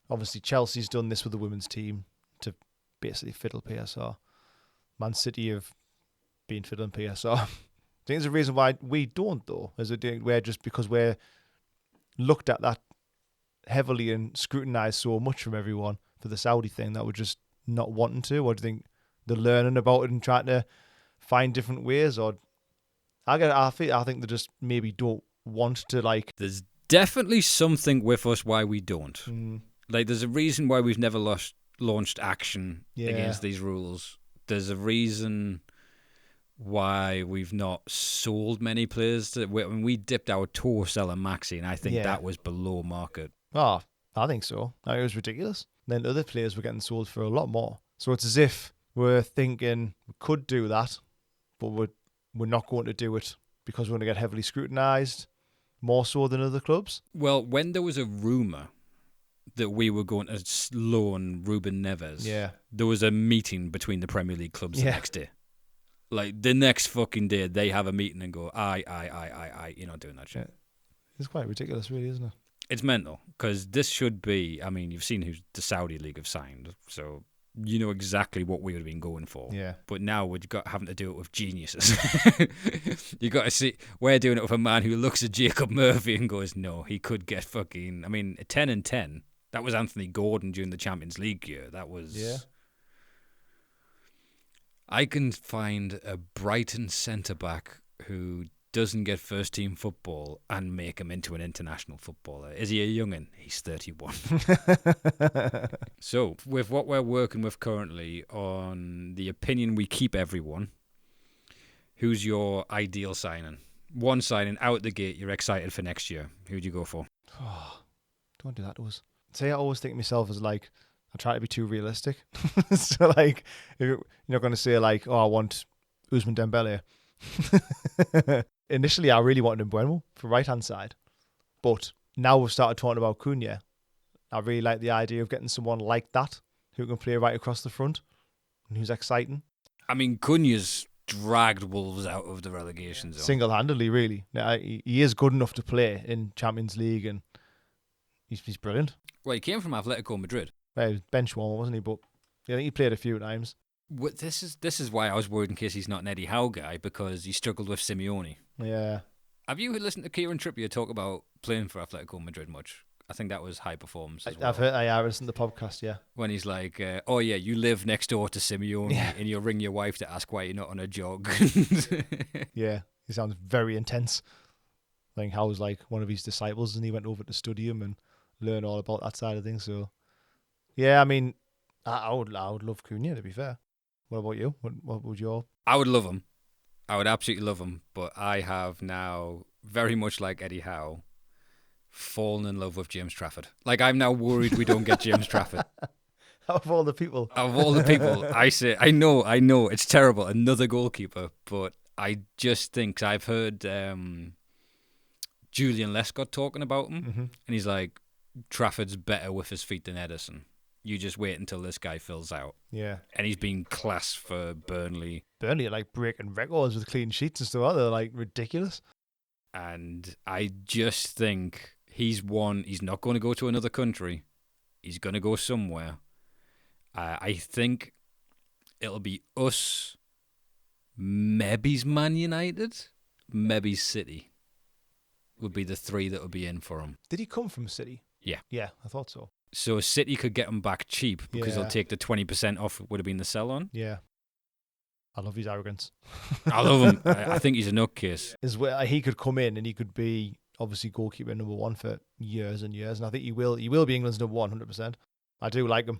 obviously Chelsea's done this with the women's team to basically fiddle PSR? Man City have been fiddling PSR. Do you think there's a reason why we don't, though? Is it we're just because we're looked at that heavily and scrutinised so much from everyone for the Saudi thing that we're just not wanting to? Or do you think they're learning about it and trying to find different ways? Or I think they just maybe don't want to, like. There's definitely something with us why we don't. Like, there's a reason why we've never launched action against these rules. There's a reason why we've not sold many players. When we dipped our toe selling Maxi, and I think that was below market. Oh, I think so. I think it was ridiculous. Then other players were getting sold for a lot more. So it's as if we're thinking we could do that, but we're not going to do it because we're going to get heavily scrutinised, more so than other clubs. Well, when there was a rumour that we were going to loan Ruben Neves, there was a meeting between the Premier League clubs the next day. Like, the next fucking day, they have a meeting and go, aye, you're not doing that shit. Yeah. It's quite ridiculous, really, isn't it? It's mental, because this should be, I mean, you've seen who the Saudi League have signed, so you know exactly what we would have been going for. Yeah. But now we've got having to do it with geniuses. You got to see, we're doing it with a man who looks at Jacob Murphy and goes, no, he could get fucking, I mean, 10 and 10. That was Anthony Gordon during the Champions League year. That was... Yeah. I can find a Brighton centre-back who doesn't get first-team football and make him into an international footballer. Is he a young'un? He's 31. So, with what we're working with currently on the opinion we keep everyone, who's your ideal signing? One signing out the gate you're excited for next year. Who'd you go for? Oh, don't do that to us. See, I always think of myself as like, I try to be too realistic. So, like, if you're not going to say, like, oh, I want Ousmane Dembele. Initially, I really wanted Mbeumo for right-hand side. But now we've started talking about Cunha. I really like the idea of getting someone like that who can play right across the front and who's exciting. I mean, Cunha's dragged Wolves out of the relegation zone. Single-handedly, really. Now, he is good enough to play in Champions League, and he's brilliant. Well, he came from Atletico Madrid. Well, he was bench warmer, wasn't he? But I think he played a few times. This is why I was worried in case he's not an Eddie Howe guy, because he struggled with Simeone. Yeah. Have you listened to Kieran Trippier talk about playing for Atletico Madrid much? I think that was high performance as well. I've heard. I listened to the podcast. Yeah. When he's like, "Oh yeah, you live next door to Simeone, and you'll ring your wife to ask why you're not on a jog." Yeah, he sounds very intense. I think Howe's like one of his disciples, and he went over to study him and learn all about that side of things. So, yeah, I mean, I would love Cunha, to be fair. What about you? What would your? I would love him. I would absolutely love him, but I have now, very much like Eddie Howe, fallen in love with James Trafford. Like, I'm now worried we don't get James Trafford. Out of all the people. Of all the people, I know, it's terrible, another goalkeeper, but I just think, 'cause I've heard Julian Lescott talking about him, and he's like, Trafford's better with his feet than Ederson. You just wait until this guy fills out. Yeah. And he's been class for Burnley. Burnley are like breaking records with clean sheets and stuff. They're like ridiculous. And I just think he's not going to go to another country. He's going to go somewhere. I think it'll be us, maybe's Man United, maybe's City would be the three that would be in for him. Did he come from City? Yeah. Yeah, I thought so. So City could get him back cheap because Yeah. they'll take the 20% off would have been the sell-on. Yeah. I love his arrogance. I love him. I think he's a nutcase. He could come in and he could be obviously goalkeeper number one for years and years. And I think he will be England's number one, 100%. I do like him.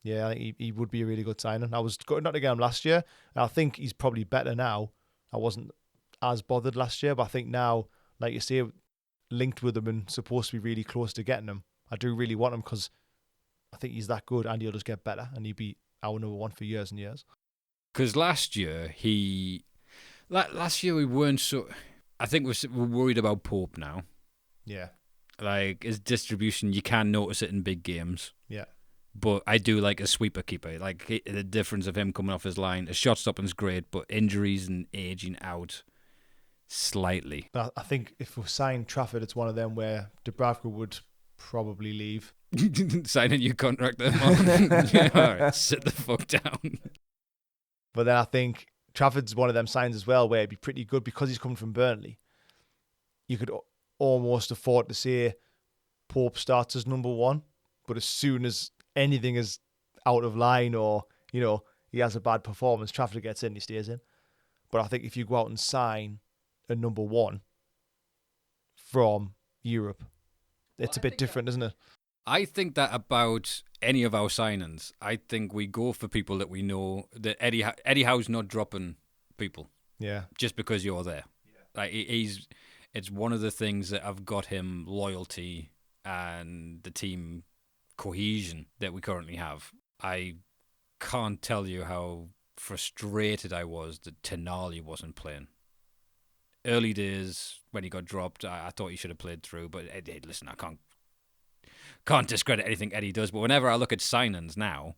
Yeah, I think he would be a really good signing. I was not to get him last year. And I think he's probably better now. I wasn't as bothered last year, but I think now, like you say, linked with him and supposed to be really close to getting him, I do really want him because I think he's that good and he'll just get better and he'll be our number one for years and years. Because last year we weren't so. I think we're worried about Pope now. Yeah. Like his distribution, you can notice it in big games. Yeah. But I do like a sweeper keeper. Like the difference of him coming off his line. His shot stopping's great, but injuries and aging out slightly. But I think if we sign Trafford, it's one of them where Dubravka would probably leave. Sign a new contract then, Mark. Yeah, all right, sit the fuck down. But then I think Trafford's one of them signs as well where it'd be pretty good because he's coming from Burnley. You could almost afford to say Pope starts as number one, but as soon as anything is out of line or, he has a bad performance, Trafford gets in, he stays in. But I think if you go out and sign a number one from Europe, it's a bit different, isn't it? I think that about any of our signings. I think we go for people that we know that Eddie Howe's not dropping people. Yeah. Just because you're there. Yeah. Like it's one of the things that have got him loyalty and the team cohesion that we currently have. I can't tell you how frustrated I was that Tenali wasn't playing. Early days when he got dropped, I thought he should have played through, but listen, I can't discredit anything Eddie does, but whenever I look at signings now,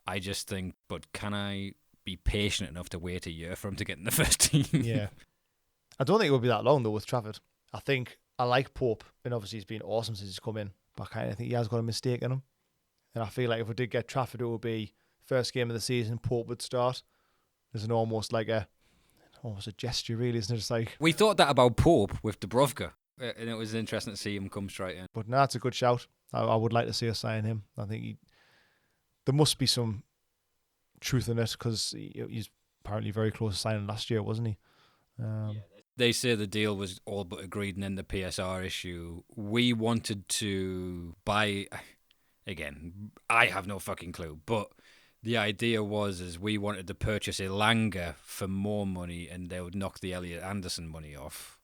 I just think, but can I be patient enough to wait a year for him to get in the first team? Yeah. I don't think it will be that long, though, with Trafford. I think I like Pope, and obviously he's been awesome since he's come in, but I kind of think he has got a mistake in him. And I feel like if we did get Trafford, it would be first game of the season, Pope would start. There's almost a gesture, really, isn't it? It's like, we thought that about Pope with Dubravka, and it was interesting to see him come straight in. but no, it's a good shout. I would like to see us sign him. I think there must be some truth in it because he's apparently very close to signing last year, wasn't he? They say the deal was all but agreed, and then the PSR issue. We wanted to buy. Again, I have no fucking clue, but the idea was we wanted to purchase Elanga for more money, and they would knock the Elliot Anderson money off.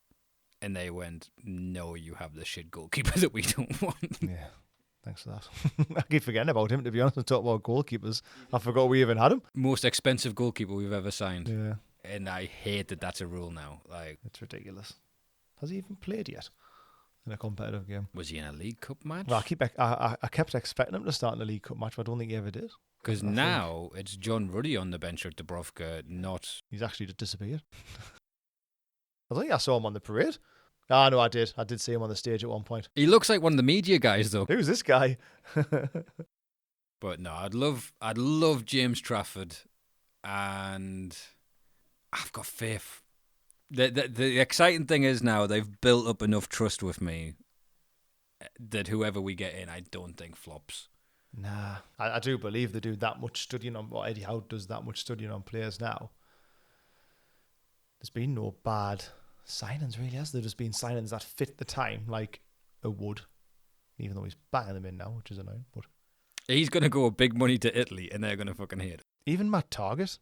And they went, no, you have the shit goalkeeper that we don't want. Yeah, thanks for that. I keep forgetting about him, to be honest. I talk about goalkeepers. I forgot we even had him. Most expensive goalkeeper we've ever signed. Yeah. And I hate that that's a rule now. Like, it's ridiculous. Has he even played yet in a competitive game? Was he in a League Cup match? Well, I kept expecting him to start in a League Cup match, but I don't think he ever did. Because now it's John Ruddy on the bench with Dubravka, not... He's actually just disappeared. I think I saw him on the parade. Ah, no, I did. I did see him on the stage at one point. He looks like one of the media guys, though. Who's this guy? But no, I'd love James Trafford, and I've got faith. The exciting thing is now they've built up enough trust with me that whoever we get in, I don't think flops. Nah, I do believe they do that much studying on, or Eddie Howe does that much studying on players now. There's been no bad signings, really, has there? There's been signings that fit the time, like a Wood, even though he's banging them in now, which is annoying. But he's going to go big money to Italy, and they're going to fucking hate it. Even Matt Target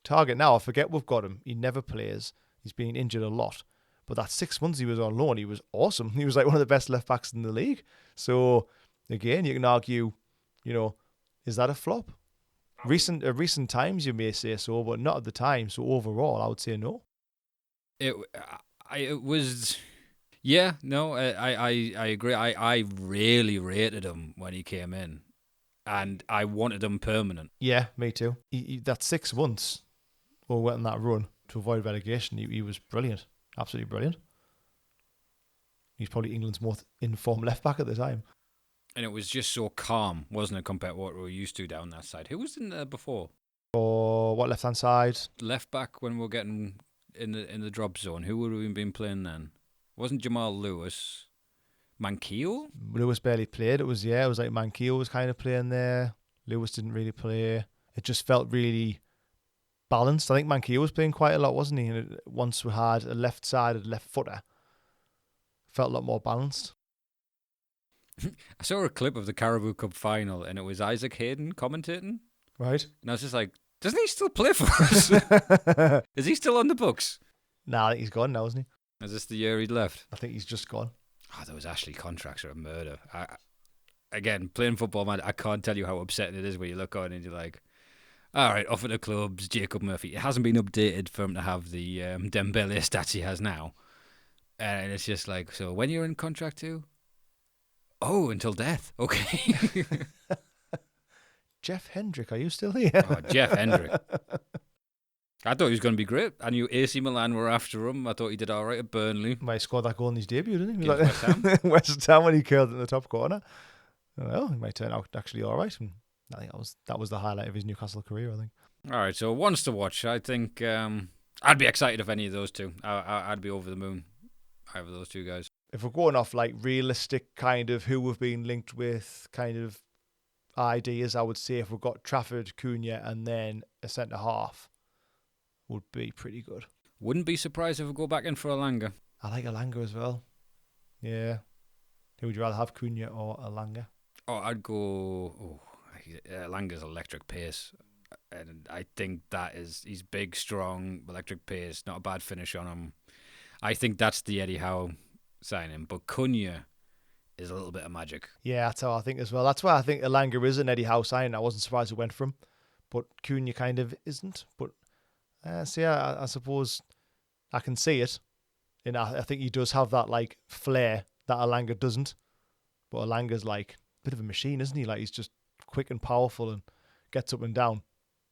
target. Now, I forget we've got him. He never plays. He's been injured a lot. But that 6 months he was on loan, he was awesome. He was like one of the best left backs in the league. So, again, you can argue, is that a flop? Recent times, you may say so, but not at the time. So, overall, I would say no. It was... Yeah, no, I agree. I really rated him when he came in. And I wanted him permanent. Yeah, me too. That 6 months, or went on that run to avoid relegation, he was brilliant. Absolutely brilliant. He's probably England's most informed left back at the time. And it was just so calm, wasn't it, compared to what we were used to down that side? Who was in there before? Or what left-hand side? Left back when we were getting in the drop zone. Who would we been playing then? Wasn't Jamal Lewis? Manquillo? Lewis barely played. It was like Manquillo was kind of playing there. Lewis didn't really play. It just felt really balanced. I think Manquillo was playing quite a lot, wasn't he? And once we had a left-sided left footer, felt a lot more balanced. I saw a clip of the Carabao Cup final, and it was Isaac Hayden commentating. Right. And I was just like, doesn't he still play for us? Is he still on the books? Nah, I think he's gone now, isn't he? Is this the year he'd left? I think he's just gone. Oh, those Ashley contracts are a murder. Again, playing football, man, I can't tell you how upsetting it is when you look on and you're like, all right, off at the clubs, Jacob Murphy. It hasn't been updated for him to have the Dembele stats he has now. And it's just like, so when you're in contract too? Oh, until death. Okay. Jeff Hendrick, are you still here? Oh, Jeff Hendrick. I thought he was going to be great. I knew AC Milan were after him. I thought he did all right at Burnley. Might have scored that goal in his debut, didn't he? He was Against West Ham. West Ham when he curled in the top corner. Well, he might turn out actually all right. And I think that was the highlight of his Newcastle career, I think. All right, so ones to watch. I think I'd be excited if any of those two. I'd be over the moon over those two guys. If we're going off like realistic kind of who we've been linked with kind of ideas, I would say if we've got Trafford, Cunha, and then a centre half, would be pretty good. Wouldn't be surprised if we go back in for Alanga. I like Alanga as well. Yeah. Who would you rather have, Cunha or Alanga? Oh, I'd go... Alanga's electric pace. And I think he's big, strong, electric pace, not a bad finish on him. I think that's the Eddie Howe signing. But Cunha is a little bit of magic. Yeah, that's how I think as well. That's why I think Alanga is an Eddie Howe signing. I wasn't surprised it went for him. But Cunha kind of isn't. But I suppose I can see it. And I think he does have that like flair that Alanga doesn't. But Alanga's like a bit of a machine, isn't he? Like he's just quick and powerful and gets up and down.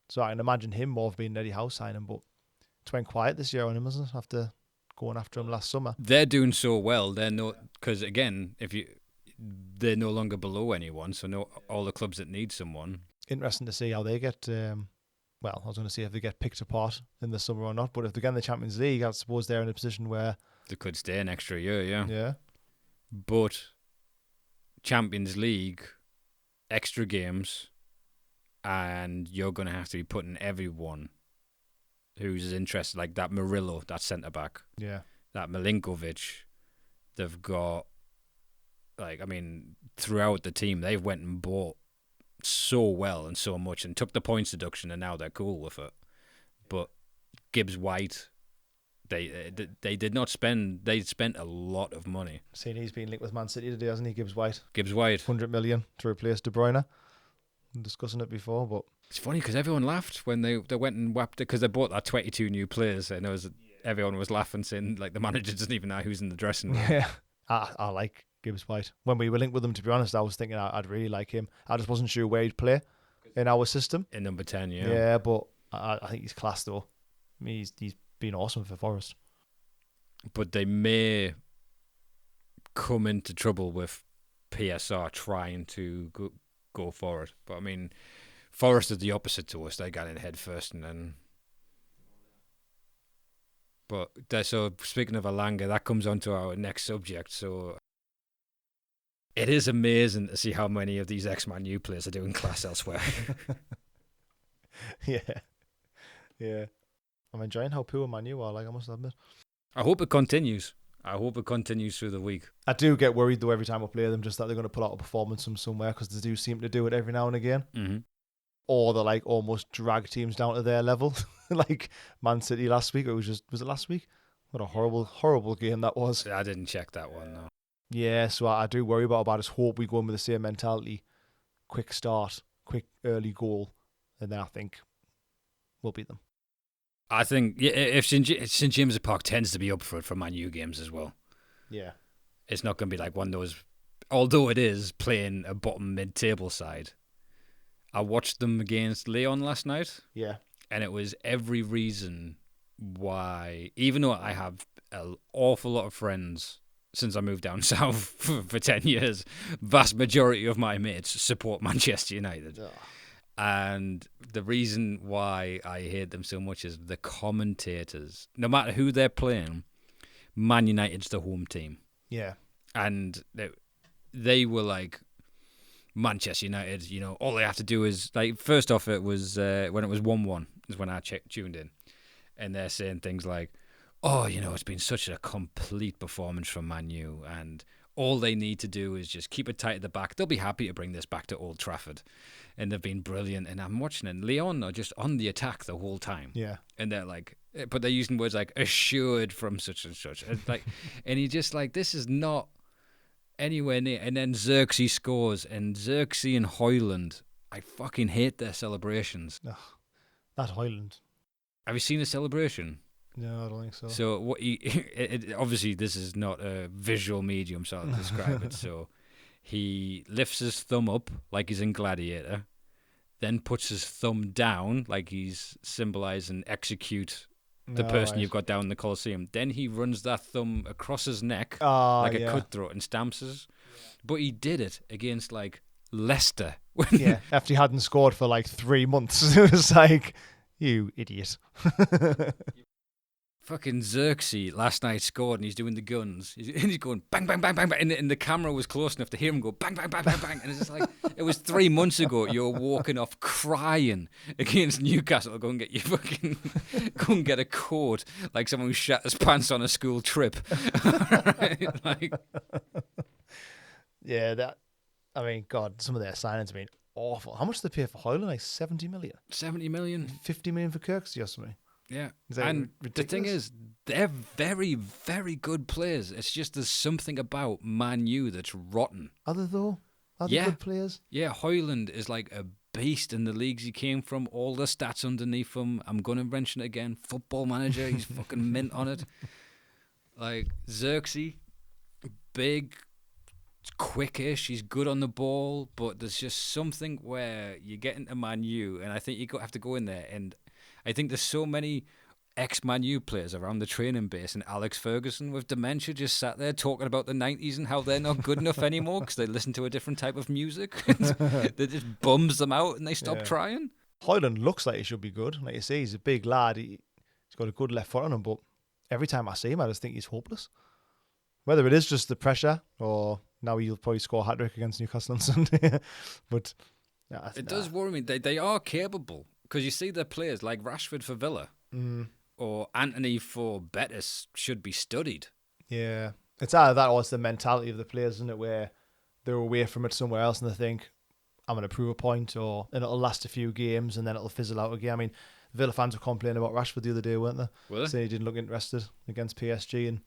So I can imagine him more of being an Eddie Howe signing. But it's went quiet this year on him, hasn't it? After going after him last summer. They're doing so well. Because again, they're no longer below anyone. So all the clubs that need someone. Interesting to see how they get. Well, I was going to see if they get picked apart in the summer or not. But if they get in the Champions League, I suppose they're in a position where they could stay an extra year. Yeah. Yeah. But Champions League, extra games, and you're going to have to be putting everyone who's interested, like that Murillo, that centre back, that Milinkovic. They've got, throughout the team, they've went and bought so well and so much and took the points deduction, and now they're cool with it. But Gibbs White, they did not spend. They spent a lot of money. Seen he's been linked with Man City today, hasn't he? Gibbs White, 100 million to replace De Bruyne. I'm discussing it before, but it's funny because everyone laughed when they went and whapped it because they bought that 22 new players, and everyone was laughing, saying like the manager doesn't even know who's in the dressing room. Yeah, I like Gibbs White. When we were linked with him, to be honest, I was thinking I'd really like him. I just wasn't sure where he'd play in our system. In number 10, yeah. Yeah, but I think he's class though. He's been awesome for Forest. But they may come into trouble with PSR trying to go for it. But I mean, Forest is the opposite to us. They got in head first and then. But so speaking of Alanga, that comes on to our next subject. So it is amazing to see how many of these ex-Man U players are doing class elsewhere. Yeah. I'm enjoying how poor Man U are, I must admit. I hope it continues. I hope it continues through the week. I do get worried, though, every time I play them, just that they're going to pull out a performance from somewhere, because they do seem to do it every now and again. Mm-hmm. Or they're, almost drag teams down to their level. like Man City last week. Was it last week? What a horrible game that was. I didn't check that one, no. Yeah, so I do worry about. I just hope we go in with the same mentality. Quick start, quick early goal, and then I think we'll beat them. I think if St James's Park tends to be up for it for Man U games as well. Yeah. It's not going to be like one of those, although it is playing a bottom mid-table side. I watched them against Leon last night. Yeah. And it was every reason why, even though I have an awful lot of friends since I moved down south for 10 years, vast majority of my mates support Manchester United. Ugh. And the reason why I hate them so much is the commentators. No matter who they're playing, Man United's the home team. Yeah. And they were like, Manchester United, all they have to do is, like, first off, it was when it was 1-1 is when I tuned in. And they're saying things like, oh, it's been such a complete performance from Man U, and all they need to do is just keep it tight at the back. They'll be happy to bring this back to Old Trafford. And they've been brilliant. And I'm watching it. Leon are just on the attack the whole time. Yeah. And they're like, but they're using words like assured from such and such. And he just like, this is not anywhere near. And then Xerxes scores, and Xerxes and Hoyland, I fucking hate their celebrations. Ugh, that Hoyland. Have you seen the celebration? No, I don't think so. So what obviously this is not a visual medium, so I'll describe it. So he lifts his thumb up like he's in Gladiator, then puts his thumb down like he's symbolizing execute the person you've got down in the Colosseum. Then he runs that thumb across his neck like a cutthroat and stamps us. But he did it against like Leicester. Yeah, after he hadn't scored for like 3 months. It was like, you idiot. Fucking Xerxes last night scored and he's doing the guns. He's going bang, bang, bang, bang, bang. And the camera was close enough to hear him go bang, bang, bang, bang, bang. And it's just like, it was 3 months ago you were walking off crying against Newcastle. Go and get go and get a coat like someone who shat his pants on a school trip. Like, yeah, God, some of their signings have been awful. How much did they pay for Hoyland? Like 70 million? 70 million. 50 million for Kirksey or something? Yeah, and the thing is, they're very, very good players. It's just there's something about Man U that's rotten. Are they though? Are they good players? Yeah, Hoyland is like a beast in the leagues he came from. All the stats underneath him. I'm going to mention it again. Football Manager, he's fucking mint on it. Like, Xerxes, big, quickish, he's good on the ball, but there's just something where you get into Man U, and I think you have to go in there, and I think there's so many ex-Man U players around the training base, and Alex Ferguson with dementia just sat there talking about the 90s and how they're not good enough anymore because they listen to a different type of music. That just bums them out and they stop trying. Hoyland looks like he should be good. Like you say, he's a big lad. He's got a good left foot on him, but every time I see him, I just think he's hopeless. Whether it is just the pressure or now he'll probably score a hat-trick against Newcastle on Sunday. But it does worry me. They are capable. Because you see the players like Rashford for Villa or Anthony for Betis should be studied. Yeah. It's either that or it's the mentality of the players, isn't it, where they're away from it somewhere else and they think, I'm going to prove a point, and it'll last a few games and then it'll fizzle out again. I mean, Villa fans were complaining about Rashford the other day, weren't they? Were they? Saying he didn't look interested against PSG and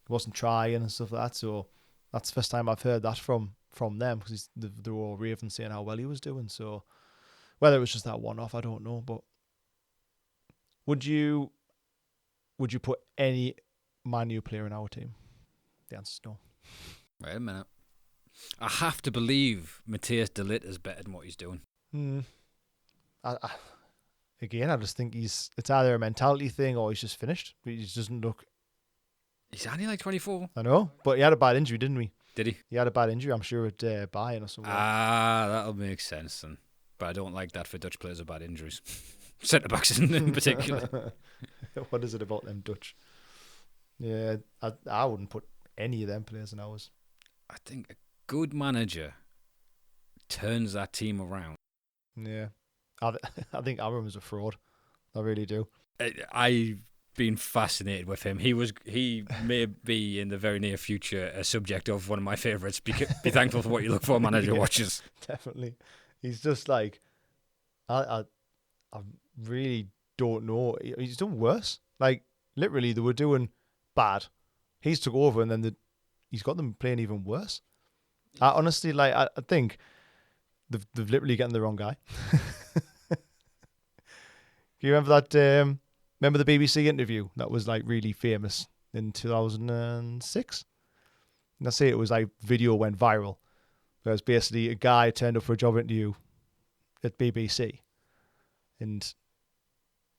he wasn't trying and stuff like that. So that's the first time I've heard that from them because they were all raving saying how well he was doing. So whether it was just that one-off, I don't know. But would you put any Man U player in our team? The answer's no. Wait a minute. I have to believe Matthias de Ligt is better than what he's doing. Again, I just think it's either a mentality thing or he's just finished. He just doesn't look... He's only like 24. I know, but he had a bad injury, didn't we? Did he? He had a bad injury, I'm sure, at Bayern or something. That'll make sense then. But I don't like that for Dutch players with bad injuries. Centre-backs in particular. What is it about them Dutch? Yeah, I wouldn't put any of them players in ours. I think a good manager turns that team around. Yeah. I think Abraham is a fraud. I really do. I've been fascinated with him. He may be in the very near future a subject of one of my favourites. Be thankful for what you look for, manager watches. Definitely. He's just like, I really don't know. He's done worse. Like, literally, they were doing bad. He's took over, and then he's got them playing even worse. I honestly, like, I think they've literally gotten the wrong guy. Do you remember that? Remember the BBC interview that was like really famous in 2006? And I say it was like video went viral. Where it was basically a guy turned up for a job interview at BBC, and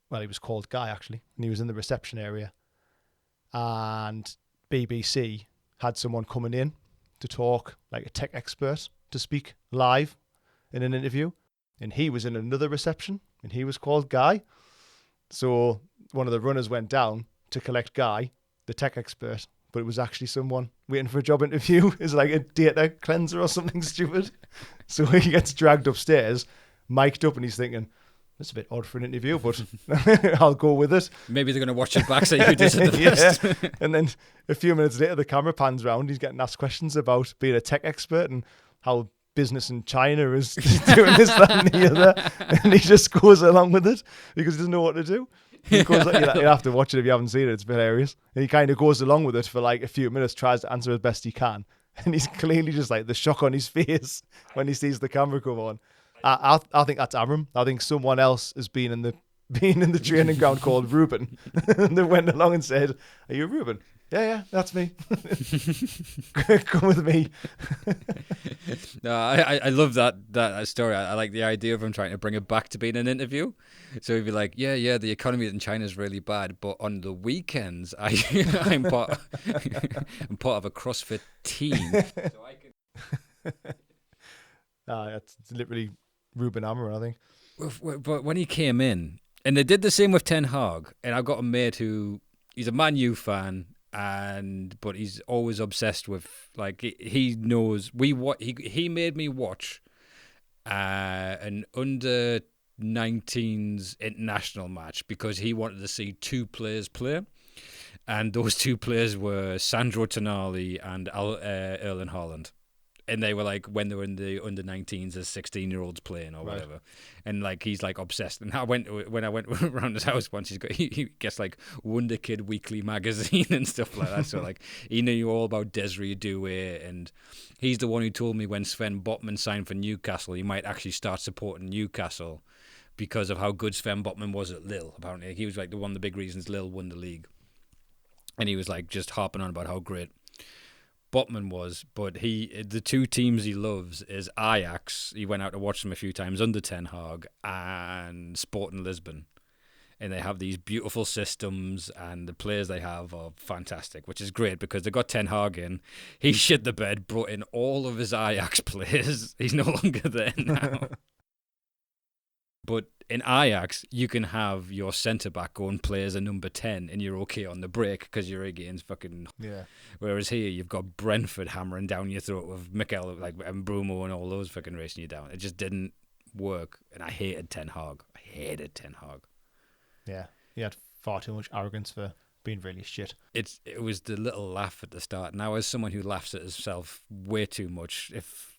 well, he was called Guy actually, and he was in the reception area, and BBC had someone coming in to talk, like a tech expert, to speak live in an interview, and he was in another reception, and he was called Guy. So one of the runners went down to collect Guy, the tech expert, but it was actually someone waiting for a job interview. It's like a data cleanser or something stupid. So he gets dragged upstairs, mic'd up, and he's thinking, that's a bit odd for an interview, but I'll go with it. Maybe they're going to watch it back so you did it the best. Yeah. And then a few minutes later, the camera pans round. He's getting asked questions about being a tech expert and how business in China is doing this, that, and the other. And he just goes along with it because he doesn't know what to do. He goes, you'll have to watch it if you haven't seen it. It's hilarious. And he kind of goes along with it for like a few minutes, tries to answer as best he can. And he's clearly just like the shock on his face when he sees the camera come on. I think that's Amram. I think someone else has been in the training ground called Ruben. And they went along and said, "Are you Ruben?" Yeah, that's me. Come with me. No, I love that story. I like the idea of him trying to bring it back to being an interview. So he'd be like, yeah, the economy in China is really bad, but on the weekends, I'm part of a CrossFit team. So I can. It's literally Ruben Amram, I think. But when he came in, and they did the same with Ten Hag, and I've got a mate who he's a Man U fan. But he's always obsessed with, like, he knows he made me watch an under 19s international match because he wanted to see two players play, and those two players were Sandro Tonali and Erling Haaland. And they were like when they were in the under 19s as 16-year-olds playing or whatever, and like he's like obsessed. And when I went around his house once, he gets like Wonder Kid Weekly magazine and stuff like that. So like he knew all about Desiree Doué, and he's the one who told me when Sven Botman signed for Newcastle, he might actually start supporting Newcastle because of how good Sven Botman was at Lille. Apparently, he was like one of the big reasons Lille won the league, and he was like just harping on about how great Botman was. But the two teams he loves is Ajax. He went out to watch them a few times under Ten Hag, and Sporting Lisbon. And they have these beautiful systems, and the players they have are fantastic, which is great because they got Ten Hag in. He shit the bed, brought in all of his Ajax players. He's no longer there now. But in Ajax, you can have your centre-back go and play as a number 10 and you're okay on the break because you're against fucking... Yeah. Whereas here, you've got Brentford hammering down your throat with Mikel and Brumo and all those fucking racing you down. It just didn't work. And I hated Ten Hag. Yeah. He had far too much arrogance for being really shit. It was the little laugh at the start. Now, as someone who laughs at himself way too much, if...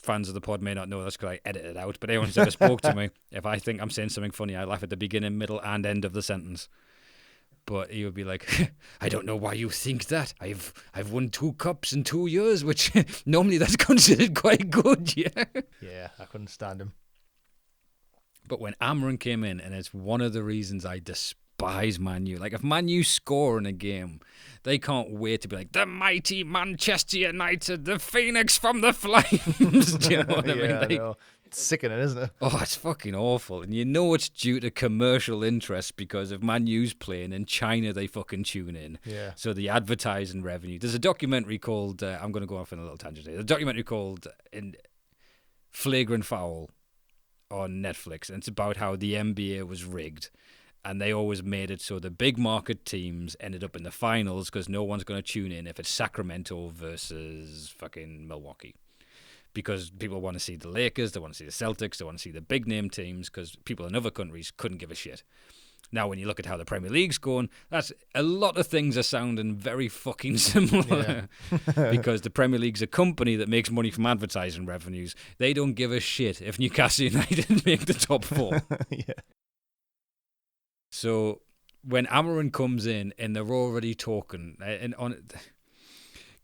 fans of the pod may not know that's because I edit it out, but anyone who's ever spoke to me, if I think I'm saying something funny, I laugh at the beginning, middle, and end of the sentence. But he would be like, I don't know why you think that. I've won 2 cups in 2 years, which normally that's considered quite good, yeah. Yeah, I couldn't stand him. But when Amram came in, and it's one of the reasons I despise Man U. Like, if Man U score in a game, they can't wait to be like, the mighty Manchester United, the Phoenix from the Flames. Do you know what I mean? Like, I know. It's sickening, isn't it? Oh, it's fucking awful. And you know it's due to commercial interest because if Man U's playing in China, they fucking tune in. Yeah. So the advertising revenue. There's a documentary called, I'm going to go off on a little tangent here. There's a documentary called Flagrant Foul on Netflix. And it's about how the NBA was rigged. And they always made it so the big market teams ended up in the finals because no one's going to tune in if it's Sacramento versus fucking Milwaukee. Because people want to see the Lakers, they want to see the Celtics, they want to see the big name teams because people in other countries couldn't give a shit. Now, when you look at how the Premier League's going, that's a lot of things are sounding very fucking similar. Yeah. Because the Premier League's a company that makes money from advertising revenues. They don't give a shit if Newcastle United make the top 4. Yeah. So when Amarin comes in and they're already talking, and on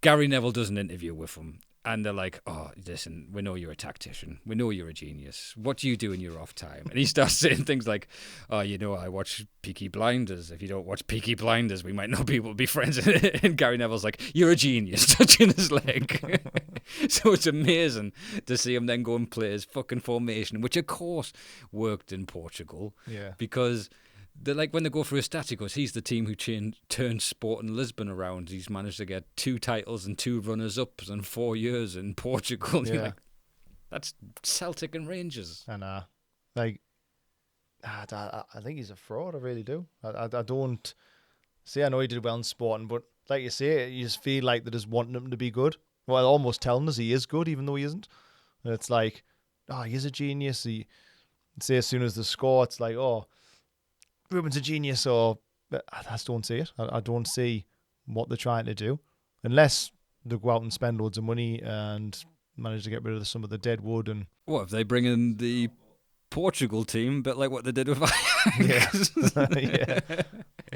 Gary Neville does an interview with him, and they're like, "Oh, listen, we know you're a tactician. We know you're a genius. What do you do in your off time?" And he starts saying things like, "Oh, I watch Peaky Blinders. If you don't watch Peaky Blinders, we might not be able to be friends." And Gary Neville's like, "You're a genius," touching his leg. So it's amazing to see him then go and play his fucking formation, which of course worked in Portugal. Yeah. Because they're like, when they go through his stats, he goes, he's the team who turned Sporting Lisbon around. He's managed to get 2 titles and 2 runners-ups in 4 years in Portugal. Yeah. You're like, that's Celtic and Rangers. And like, I think he's a fraud. I really do. I don't see. I know he did well in Sporting, but like you say, you just feel like they just want him to be good. Well, almost telling us he is good, even though he isn't. And it's like, oh, he's a genius. He say as soon as they score, it's like, oh, Ruben's a genius. Or I just don't see it. I don't see what they're trying to do, unless they go out and spend loads of money and manage to get rid of some of the dead wood. And What if they bring in the Portugal team, but like what they did with yeah,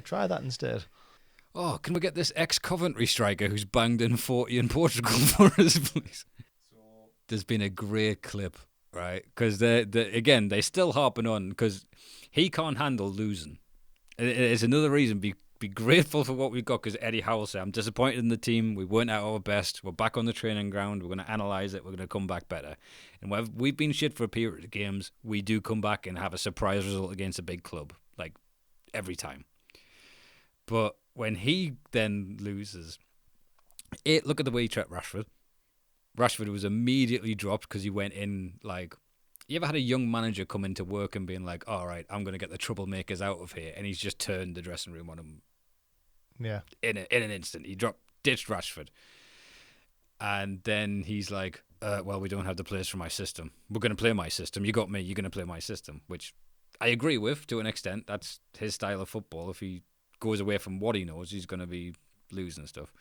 try that instead. Oh, can we get this ex-Coventry striker who's banged in 40 in Portugal for us, please? There's been a great clip, right? Because again, they're still harping on because he can't handle losing. It's another reason. Be grateful for what we've got, because Eddie Howe said, I'm disappointed in the team. We weren't at our best. We're back on the training ground. We're going to analyse it. We're going to come back better. And when we've been shit for a period of games, we do come back and have a surprise result against a big club, like every time. But when he then loses, look at the way he treated Rashford. Rashford was immediately dropped because he went in like... You ever had a young manager come into work and being like, all right, I'm going to get the troublemakers out of here, and he's just turned the dressing room on him? Yeah. In an instant. He ditched Rashford. And then he's like, well, we don't have the players for my system. We're going to play my system. You got me. You're going to play my system, which I agree with to an extent. That's his style of football. If he goes away from what he knows, he's going to be losing stuff.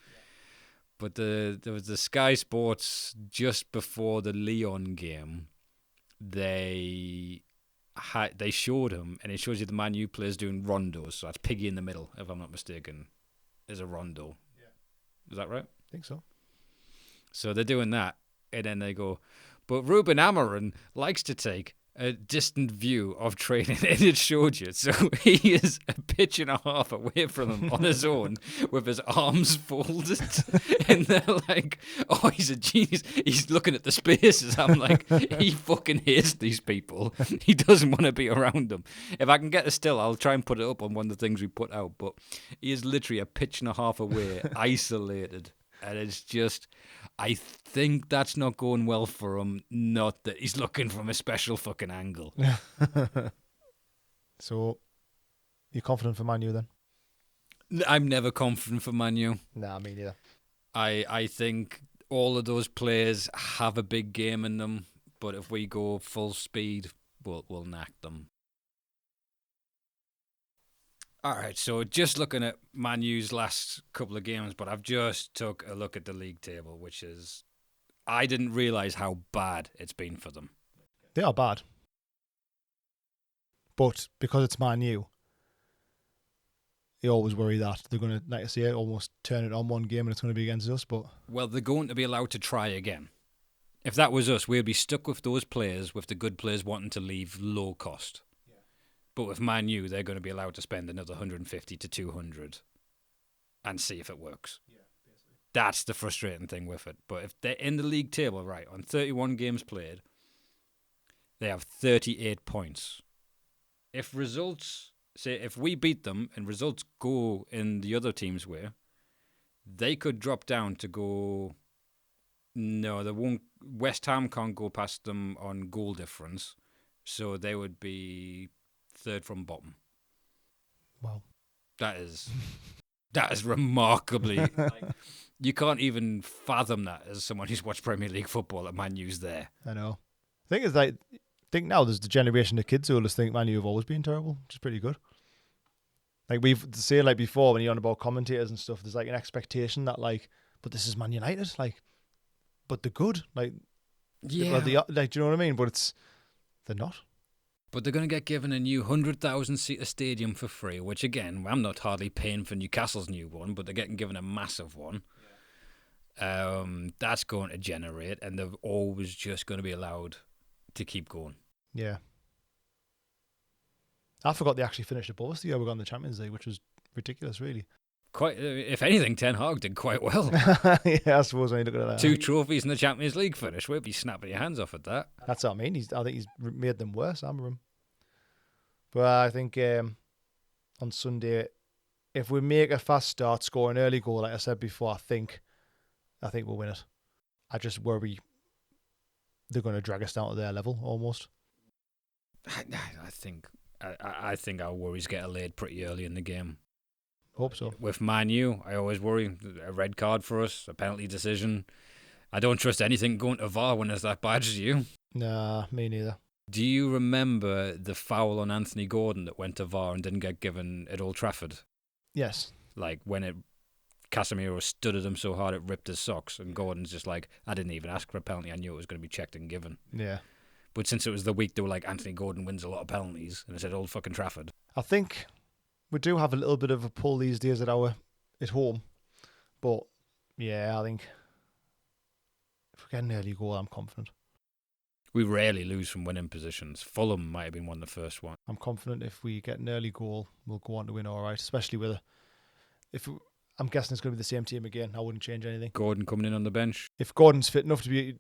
But there was the Sky Sports just before the Lyon game. They showed him, and it shows you the Man U players doing rondos. So that's Piggy in the middle, if I'm not mistaken, is a rondo. Yeah. Is that right? I think so. So they're doing that, and then they go, but Ruben Amorim likes to take a distant view of training, and it showed you. So he is a pitch and a half away from him on his own with his arms folded, and they're like, oh, he's a genius. He's looking at the spaces. I'm like, he fucking hates these people. He doesn't want to be around them. If I can get a still, I'll try and put it up on one of the things we put out, but he is literally a pitch and a half away, isolated. And it's just, I think that's not going well for him. Not that he's looking from a special fucking angle. So, you're confident for Man U then? I'm never confident for Man U. Nah, me neither. I think all of those players have a big game in them, but if we go full speed, we'll knack them. All right, so just looking at Man U's last couple of games, but I've just took a look at the league table, which is, I didn't realise how bad it's been for them. They are bad. But because it's Man U, you always worry that they're going to, like I say, almost turn it on one game and it's going to be against us. But well, they're going to be allowed to try again. If that was us, we'd be stuck with those players, with the good players wanting to leave low cost. But with Man U, they're going to be allowed to spend another 150 to 200 and see if it works. Yeah, that's the frustrating thing with it. But if they're in the league table, right, on 31 games played, they have 38 points. If we beat them and results go in the other team's way, they could drop down to go... No, they won't. West Ham can't go past them on goal difference, so they would be... third from bottom. Wow. That is remarkably... you can't even fathom that as someone who's watched Premier League football that Man U's there. I know. I think it's like... I think now there's the generation of kids who will just think Man U have always been terrible, which is pretty good. Like we've said like before, when you're on about commentators and stuff, there's like an expectation that like, but this is Man United, like, but they're good. Like, yeah. like, do you know what I mean? But they're not. But they're going to get given a new 100,000-seater stadium for free, which, again, I'm not hardly paying for Newcastle's new one, but they're getting given a massive one. That's going to generate, and they're always just going to be allowed to keep going. Yeah. I forgot they actually finished above us the year we got in the Champions League, which was ridiculous, really. Quite, if anything, Ten Hag did quite well. Yeah, I suppose when you look at that. 2 trophies in the Champions League finish. We'd be snapping your hands off at that. That's what I mean. I think he's made them worse, Amorim. But I think on Sunday, if we make a fast start, score an early goal, like I said before, I think we'll win it. I just worry they're going to drag us down to their level almost. I think our worries get allayed pretty early in the game. Hope so. With Man U, I always worry. A red card for us, a penalty decision. I don't trust anything going to VAR when it's that bad as you. Nah, me neither. Do you remember the foul on Anthony Gordon that went to VAR and didn't get given at Old Trafford? Yes. Like when Casemiro stood at him so hard it ripped his socks, and Gordon's just like, I didn't even ask for a penalty. I knew it was going to be checked and given. Yeah. But since it was the week, they were like, Anthony Gordon wins a lot of penalties, and it said Old fucking Trafford. I think we do have a little bit of a pull these days at home. But yeah, I think if we get an early goal, I'm confident. We rarely lose from winning positions. Fulham might have been one of the first ones. I'm confident if we get an early goal, we'll go on to win all right, especially with I'm guessing it's going to be the same team again. I wouldn't change anything. Gordon coming in on the bench. If Gordon's fit enough to be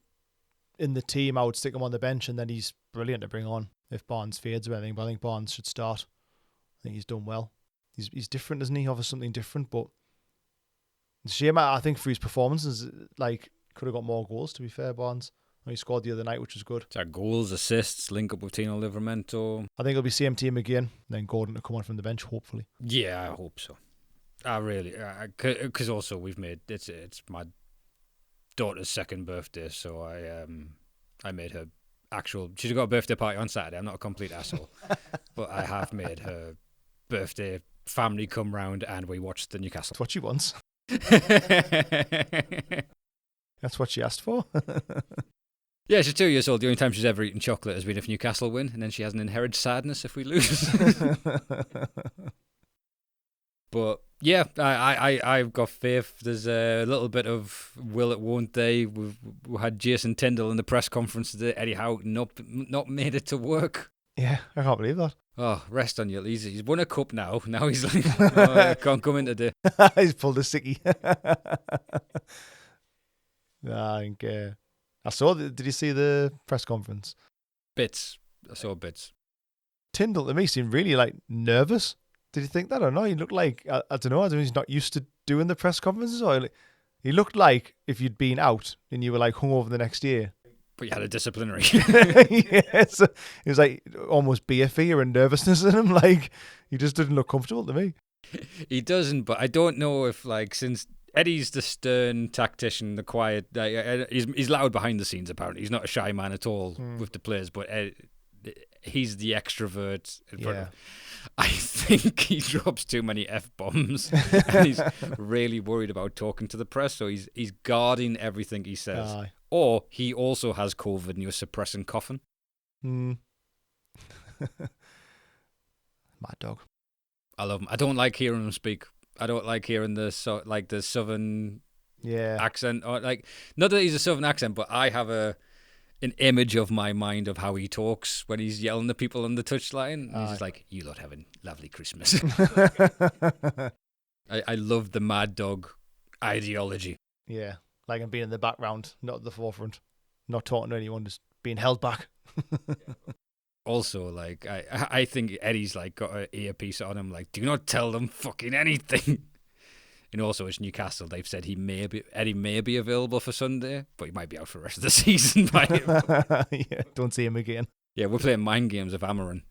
in the team, I would stick him on the bench, and then he's brilliant to bring on if Barnes fades or anything. But I think Barnes should start. I think he's done well. He's different, isn't he? Offers something different, but it's a shame. I think for his performances, like, could have got more goals, to be fair, Barnes. He scored the other night, which was good. So goals, assists, link up with Tino Livramento. I think it'll be same team again, then Gordon to come on from the bench, hopefully. Yeah, I hope so. I really, because also we've made it's my daughter's second birthday, so I made her she's got a birthday party on Saturday. I'm not a complete asshole, but I have made her birthday family come round and we watched the Newcastle. That's what she wants. That's what she asked for. Yeah, she's 2 years old. The only time she's ever eaten chocolate has been if Newcastle win, and then she has an inherent sadness if we lose. But yeah, I've got faith. There's a little bit of will it, won't they. We had Jason Tyndall in the press conference today. Eddie Howe not made it to work. Yeah, I can't believe that. Oh, rest on your. He's won a cup now. Now he's like, oh, I can't come in today. He's pulled a sickie. I think. I saw. Did you see the press conference? Bits. I saw bits. Tyndall to me seemed really like nervous. Did you think that or no? He looked like I don't know. I don't know. He's not used to doing the press conferences, or he looked like if you'd been out and you were like hungover the next year. But you had a disciplinary. Yeah, so it was like almost beer fear and nervousness in him. Like he just didn't look comfortable to me. He doesn't, but I don't know if since Eddie's the stern tactician, the quiet. He's loud behind the scenes. Apparently, he's not a shy man at all with the players. But he's the extrovert. Yeah. I think he drops too many F-bombs, and he's really worried about talking to the press. So he's guarding everything he says. Aye. Or he also has COVID and you're suppressing coughing. Mad dog. I love him. I don't like hearing him speak. I don't like hearing the southern accent, or not that he's a southern accent, but I have an image of my mind of how he talks when he's yelling at people on the touchline. He's just like, "You lot have a lovely Christmas." I love the mad dog ideology. Yeah, like him being in the background, not at the forefront, not talking to anyone, just being held back. Also, I think Eddie's got an earpiece on him. Do not tell them fucking anything. And also, it's Newcastle. They've said Eddie may be available for Sunday, but he might be out for the rest of the season. Yeah, don't see him again. Yeah, we're playing mind games of Amarin.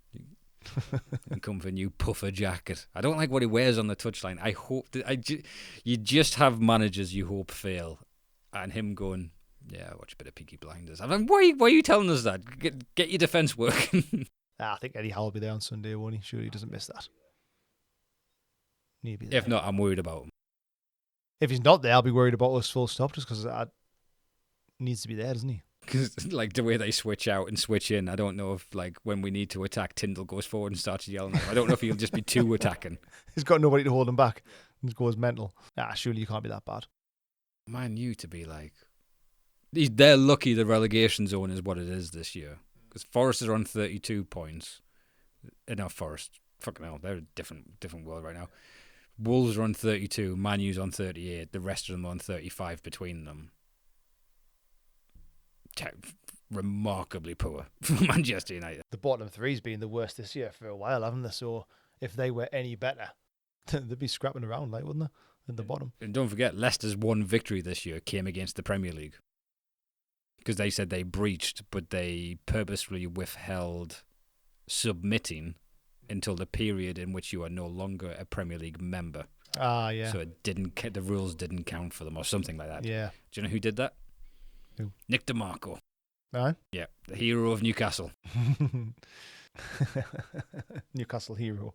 And come for a new puffer jacket. I don't like what he wears on the touchline. I hope that you just have managers you hope fail, and him going, yeah, watch a bit of Peaky Blinders. I'm like, why are you telling us that? Get your defence working. I think Eddie Howe will be there on Sunday, won't he? Sure, he doesn't miss that. Maybe. If not, I'm worried about him. If he's not there, I'll be worried about us full stop, just because he needs to be there, doesn't he? Because like the way they switch out and switch in, I don't know if like when we need to attack, Tyndall goes forward and starts yelling at him. I don't know if he'll just be too attacking. He's got nobody to hold him back. He just goes mental. Surely you can't be that bad. Man, you to be like, they're lucky the relegation zone is what it is this year. Because Forest are on 32 points. Not Forest. Fucking hell, they're a different world right now. Wolves are on 32, Man U's on 38, the rest of them on 35 between them. Remarkably poor for Manchester United. The bottom three's been the worst this year for a while, haven't they? So if they were any better, they'd be scrapping around, like, wouldn't they? At the bottom. And don't forget, Leicester's one victory this year came against the Premier League. Because they said they breached, but they purposefully withheld submitting until the period in which you are no longer a Premier League member. Yeah. So the rules didn't count for them or something like that. Yeah. Do you know who did that? Who? Nick DeMarco. Aye? Yeah, the hero of Newcastle. Newcastle hero.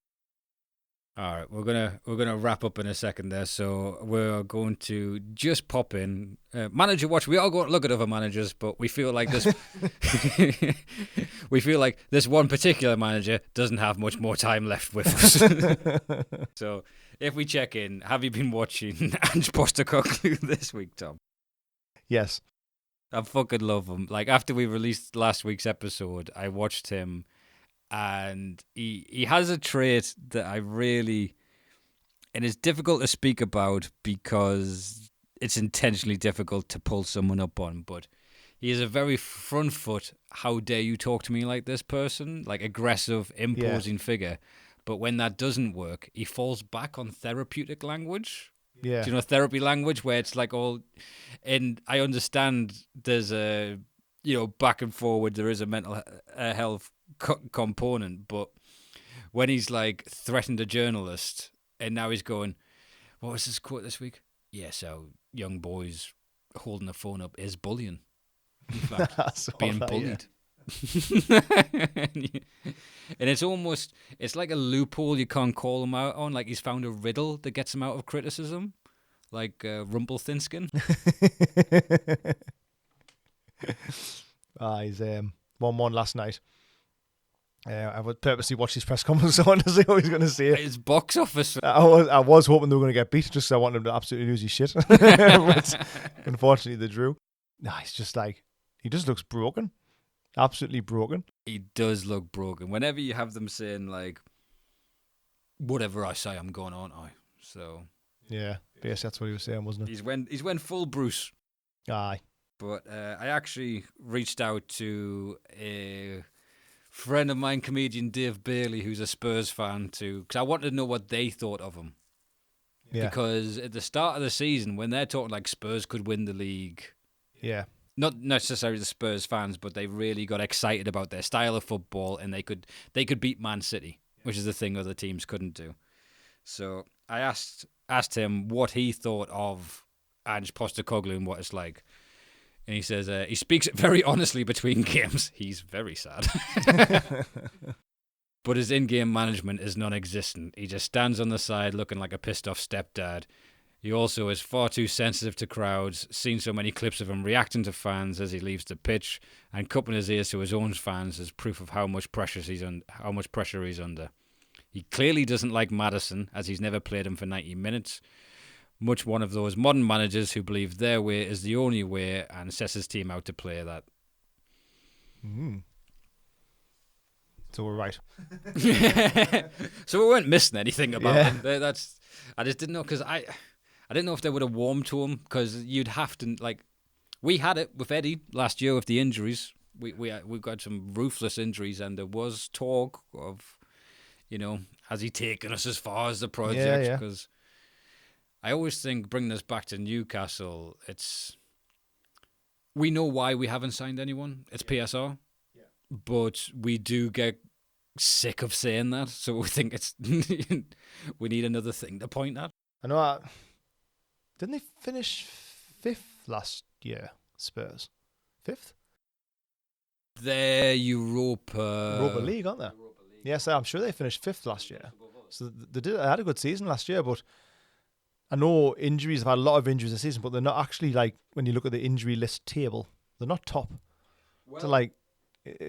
All right, we're gonna wrap up in a second there. So we're going to just pop in manager watch. We are going to look at other managers, but we feel like this one particular manager doesn't have much more time left with us. So if we check in, have you been watching Ange Postecoglou this week, Tom? Yes. I fucking love him. Like after we released last week's episode, I watched him. And he has a trait that I really, and it's difficult to speak about because it's intentionally difficult to pull someone up on, but he is a very front foot, how dare you talk to me like this person, like aggressive, imposing figure. But when that doesn't work, he falls back on therapeutic language. Yeah. Do you know therapy language where it's like all, and I understand there's a, back and forward, there is a mental health component, but when he's like threatened a journalist and now he's going, what was his quote this week? Yeah, so young boys holding the phone up is bullying. In fact, being bullied. And it's like a loophole you can't call him out on. Like he's found a riddle that gets him out of criticism, like Rumpelstiltskin. He's 1-1 last night. I would purposely watch his press conference on to see what he's going to say. His box office. I was hoping they were going to get beat, just so I wanted him to absolutely lose his shit. But unfortunately, they drew. He's just like, he just looks broken. Absolutely broken. He does look broken. Whenever you have them saying, like, whatever I say, I'm going on. So. Yeah, basically that's what he was saying, wasn't it? He's went full Bruce. Aye. But I actually reached out to a friend of mine, comedian Dave Bailey, who's a Spurs fan, because I wanted to know what they thought of him. Yeah. Because at the start of the season, when they're talking like Spurs could win the league, yeah, not necessarily the Spurs fans, but they really got excited about their style of football, and they could beat Man City, which is the thing other teams couldn't do. So I asked him what he thought of Ange Postecoglou and what it's like. And he says he speaks it very honestly between games. He's very sad. But his in-game management is non-existent. He just stands on the side looking like a pissed-off stepdad. He also is far too sensitive to crowds, seen so many clips of him reacting to fans as he leaves the pitch and cupping his ears to his own fans as proof of how much pressure he's under. He clearly doesn't like Maddison, as he's never played him for 90 minutes. Much one of those modern managers who believe their way is the only way and sets his team out to play that. So we're right. So we weren't missing anything about him. I just didn't know, because I didn't know if they would have warmed to him, because you'd have to, like, we had it with Eddie last year with the injuries. We got some ruthless injuries, and there was talk of, has he taken us as far as the project? Because I always think, bringing this back to Newcastle, we know why we haven't signed anyone. It's PSR. Yeah. But we do get sick of saying that, so we think we need another thing to point at. I know. Didn't they finish 5th last year, Spurs? 5th? They're Europa League, aren't they? Yes, I'm sure they finished 5th last year. So they had a good season last year, but I know injuries have had a lot of injuries this season, but they're not actually, like, when you look at the injury list table, they're not top. So, like,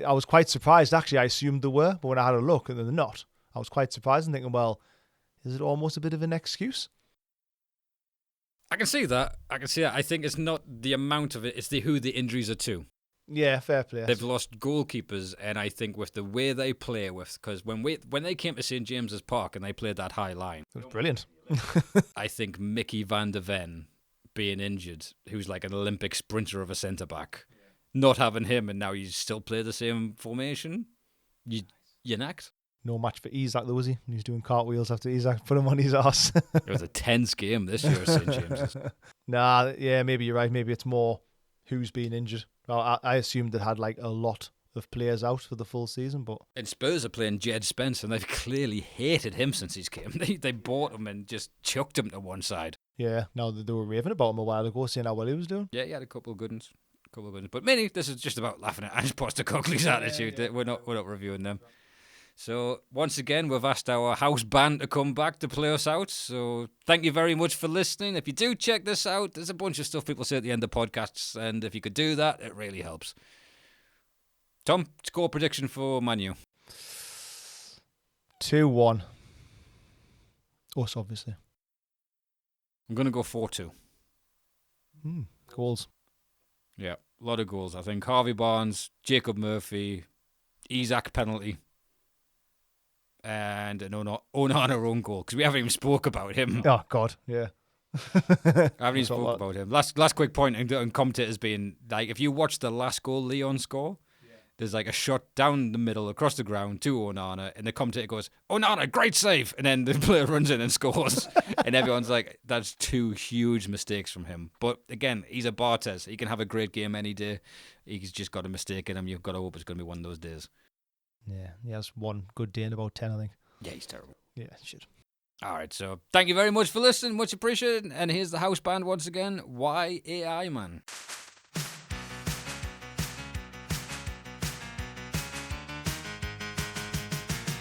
I was quite surprised, actually. I assumed they were, but when I had a look and they're not, I was quite surprised and thinking, well, is it almost a bit of an excuse? I can see that. I think it's not the amount of it, it's who the injuries are to. Yeah, fair play. They've lost goalkeepers, and I think with the way they play because when they came to St. James's Park and they played that high line, It was brilliant. I think Mickey van der Ven being injured, who's like an Olympic sprinter of a centre-back, not having him, and now you still play the same formation, you're next. No match for Isaac, though, was he? He's doing cartwheels after Isaac put him on his arse. It was a tense game this year at St. James's. Nah, yeah, maybe you're right. Maybe it's more who's being injured. Well, I assumed it had like a lot of players out for the full season, but... And Spurs are playing Jed Spence, and they've clearly hated him since he's came. They bought him and just chucked him to one side. Yeah, now they were raving about him a while ago, saying how well he was doing. Yeah, he had a couple of good ones. But mainly, this is just about laughing at Ange Postecoglou's attitude. Yeah. We're not reviewing them. So, once again, we've asked our house band to come back to play us out. So, thank you very much for listening. If you do check this out, there's a bunch of stuff people say at the end of podcasts, and if you could do that, it really helps. Tom, score prediction for Man U. 2-1. Us, obviously. I'm going to go 4-2. Goals. Yeah, a lot of goals. I think Harvey Barnes, Jacob Murphy, Isaac penalty, and an Onana own goal, because we haven't even spoke about him. Oh, God, yeah. I haven't even spoke about him. Last quick point, and commentators being, like, if you watch the last goal Leon score, there's like a shot down the middle, across the ground to Onana, and the commentator goes, Onana, great save! And then the player runs in and scores. And everyone's like, that's two huge mistakes from him. But again, he's a Bartes. He can have a great game any day. He's just got a mistake in him. You've got to hope it's going to be one of those days. Yeah, he has one good day in about 10, I think. Yeah, he's terrible. Yeah, shit. All right, so thank you very much for listening. Much appreciated. And here's the house band once again. YAI, man.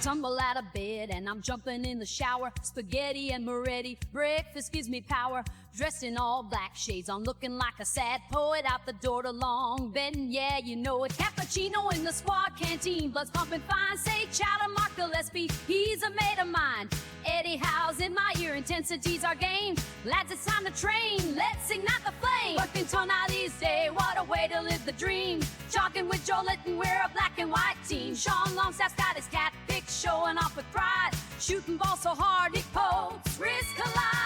Tumble out of bed and I'm jumping in the shower. Spaghetti and Moretti, breakfast gives me power. Dressed in all black shades, I'm looking like a sad poet. Out the door to Long Ben, yeah, you know it. Cappuccino in the squad canteen, blood's pumping fine. Say ciao to Mark Gillespie, he's a mate of mine. Eddie Howe's in my ear, intensity's our game. Lads, it's time to train, let's ignite the flame. Working till now these days, what a way to live the dream. Jogging with Joe Litton, we're a black and white team. Sean Longstaff's got his cat pick, showing off with pride. Shooting ball so hard, Nick Pope's wrist collide.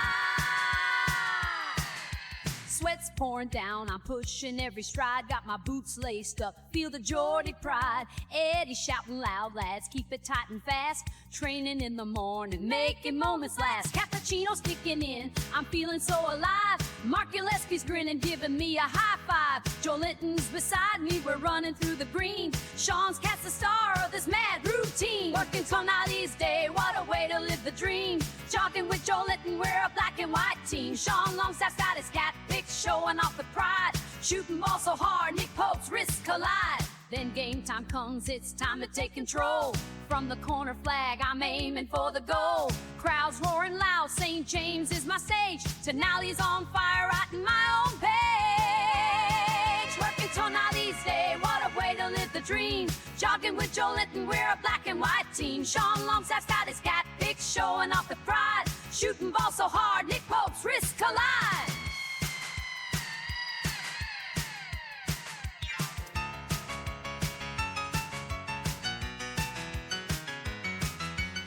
Sweat's pouring down, I'm pushing every stride. Got my boots laced up, feel the Geordie pride. Eddie shouting loud, lads, keep it tight and fast. Training in the morning, making moments last. Cappuccino's kicking in, I'm feeling so alive. Mark Gillespie's grinning, giving me a high five. Joe Linton's beside me, we're running through the green. Sean's cat's the star of this mad routine. Working till now these days, what a way to live the dream. Jogging with Joe Linton, we're a black and white team. Sean Longstaff's got his cat picked, showing off with pride. Shooting ball so hard, Nick Pope's wrists collide. Then game time comes, it's time to take control. From the corner flag, I'm aiming for the goal. Crowds roaring loud, St. James is my stage. Tonali's on fire, writing my own page. Working till now these days, what a way to live the dream. Jogging with Joe Linton, we're a black and white team. Sean Longstaff's got his cat picked, showing off with pride. Shooting ball so hard, Nick Pope's wrists collide.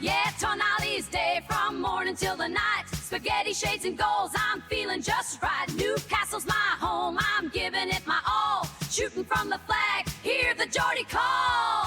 Yeah, Tonali's day from morning till the night. Spaghetti, shades, and goals, I'm feeling just right. Newcastle's my home, I'm giving it my all. Shooting from the flag, hear the Geordie call.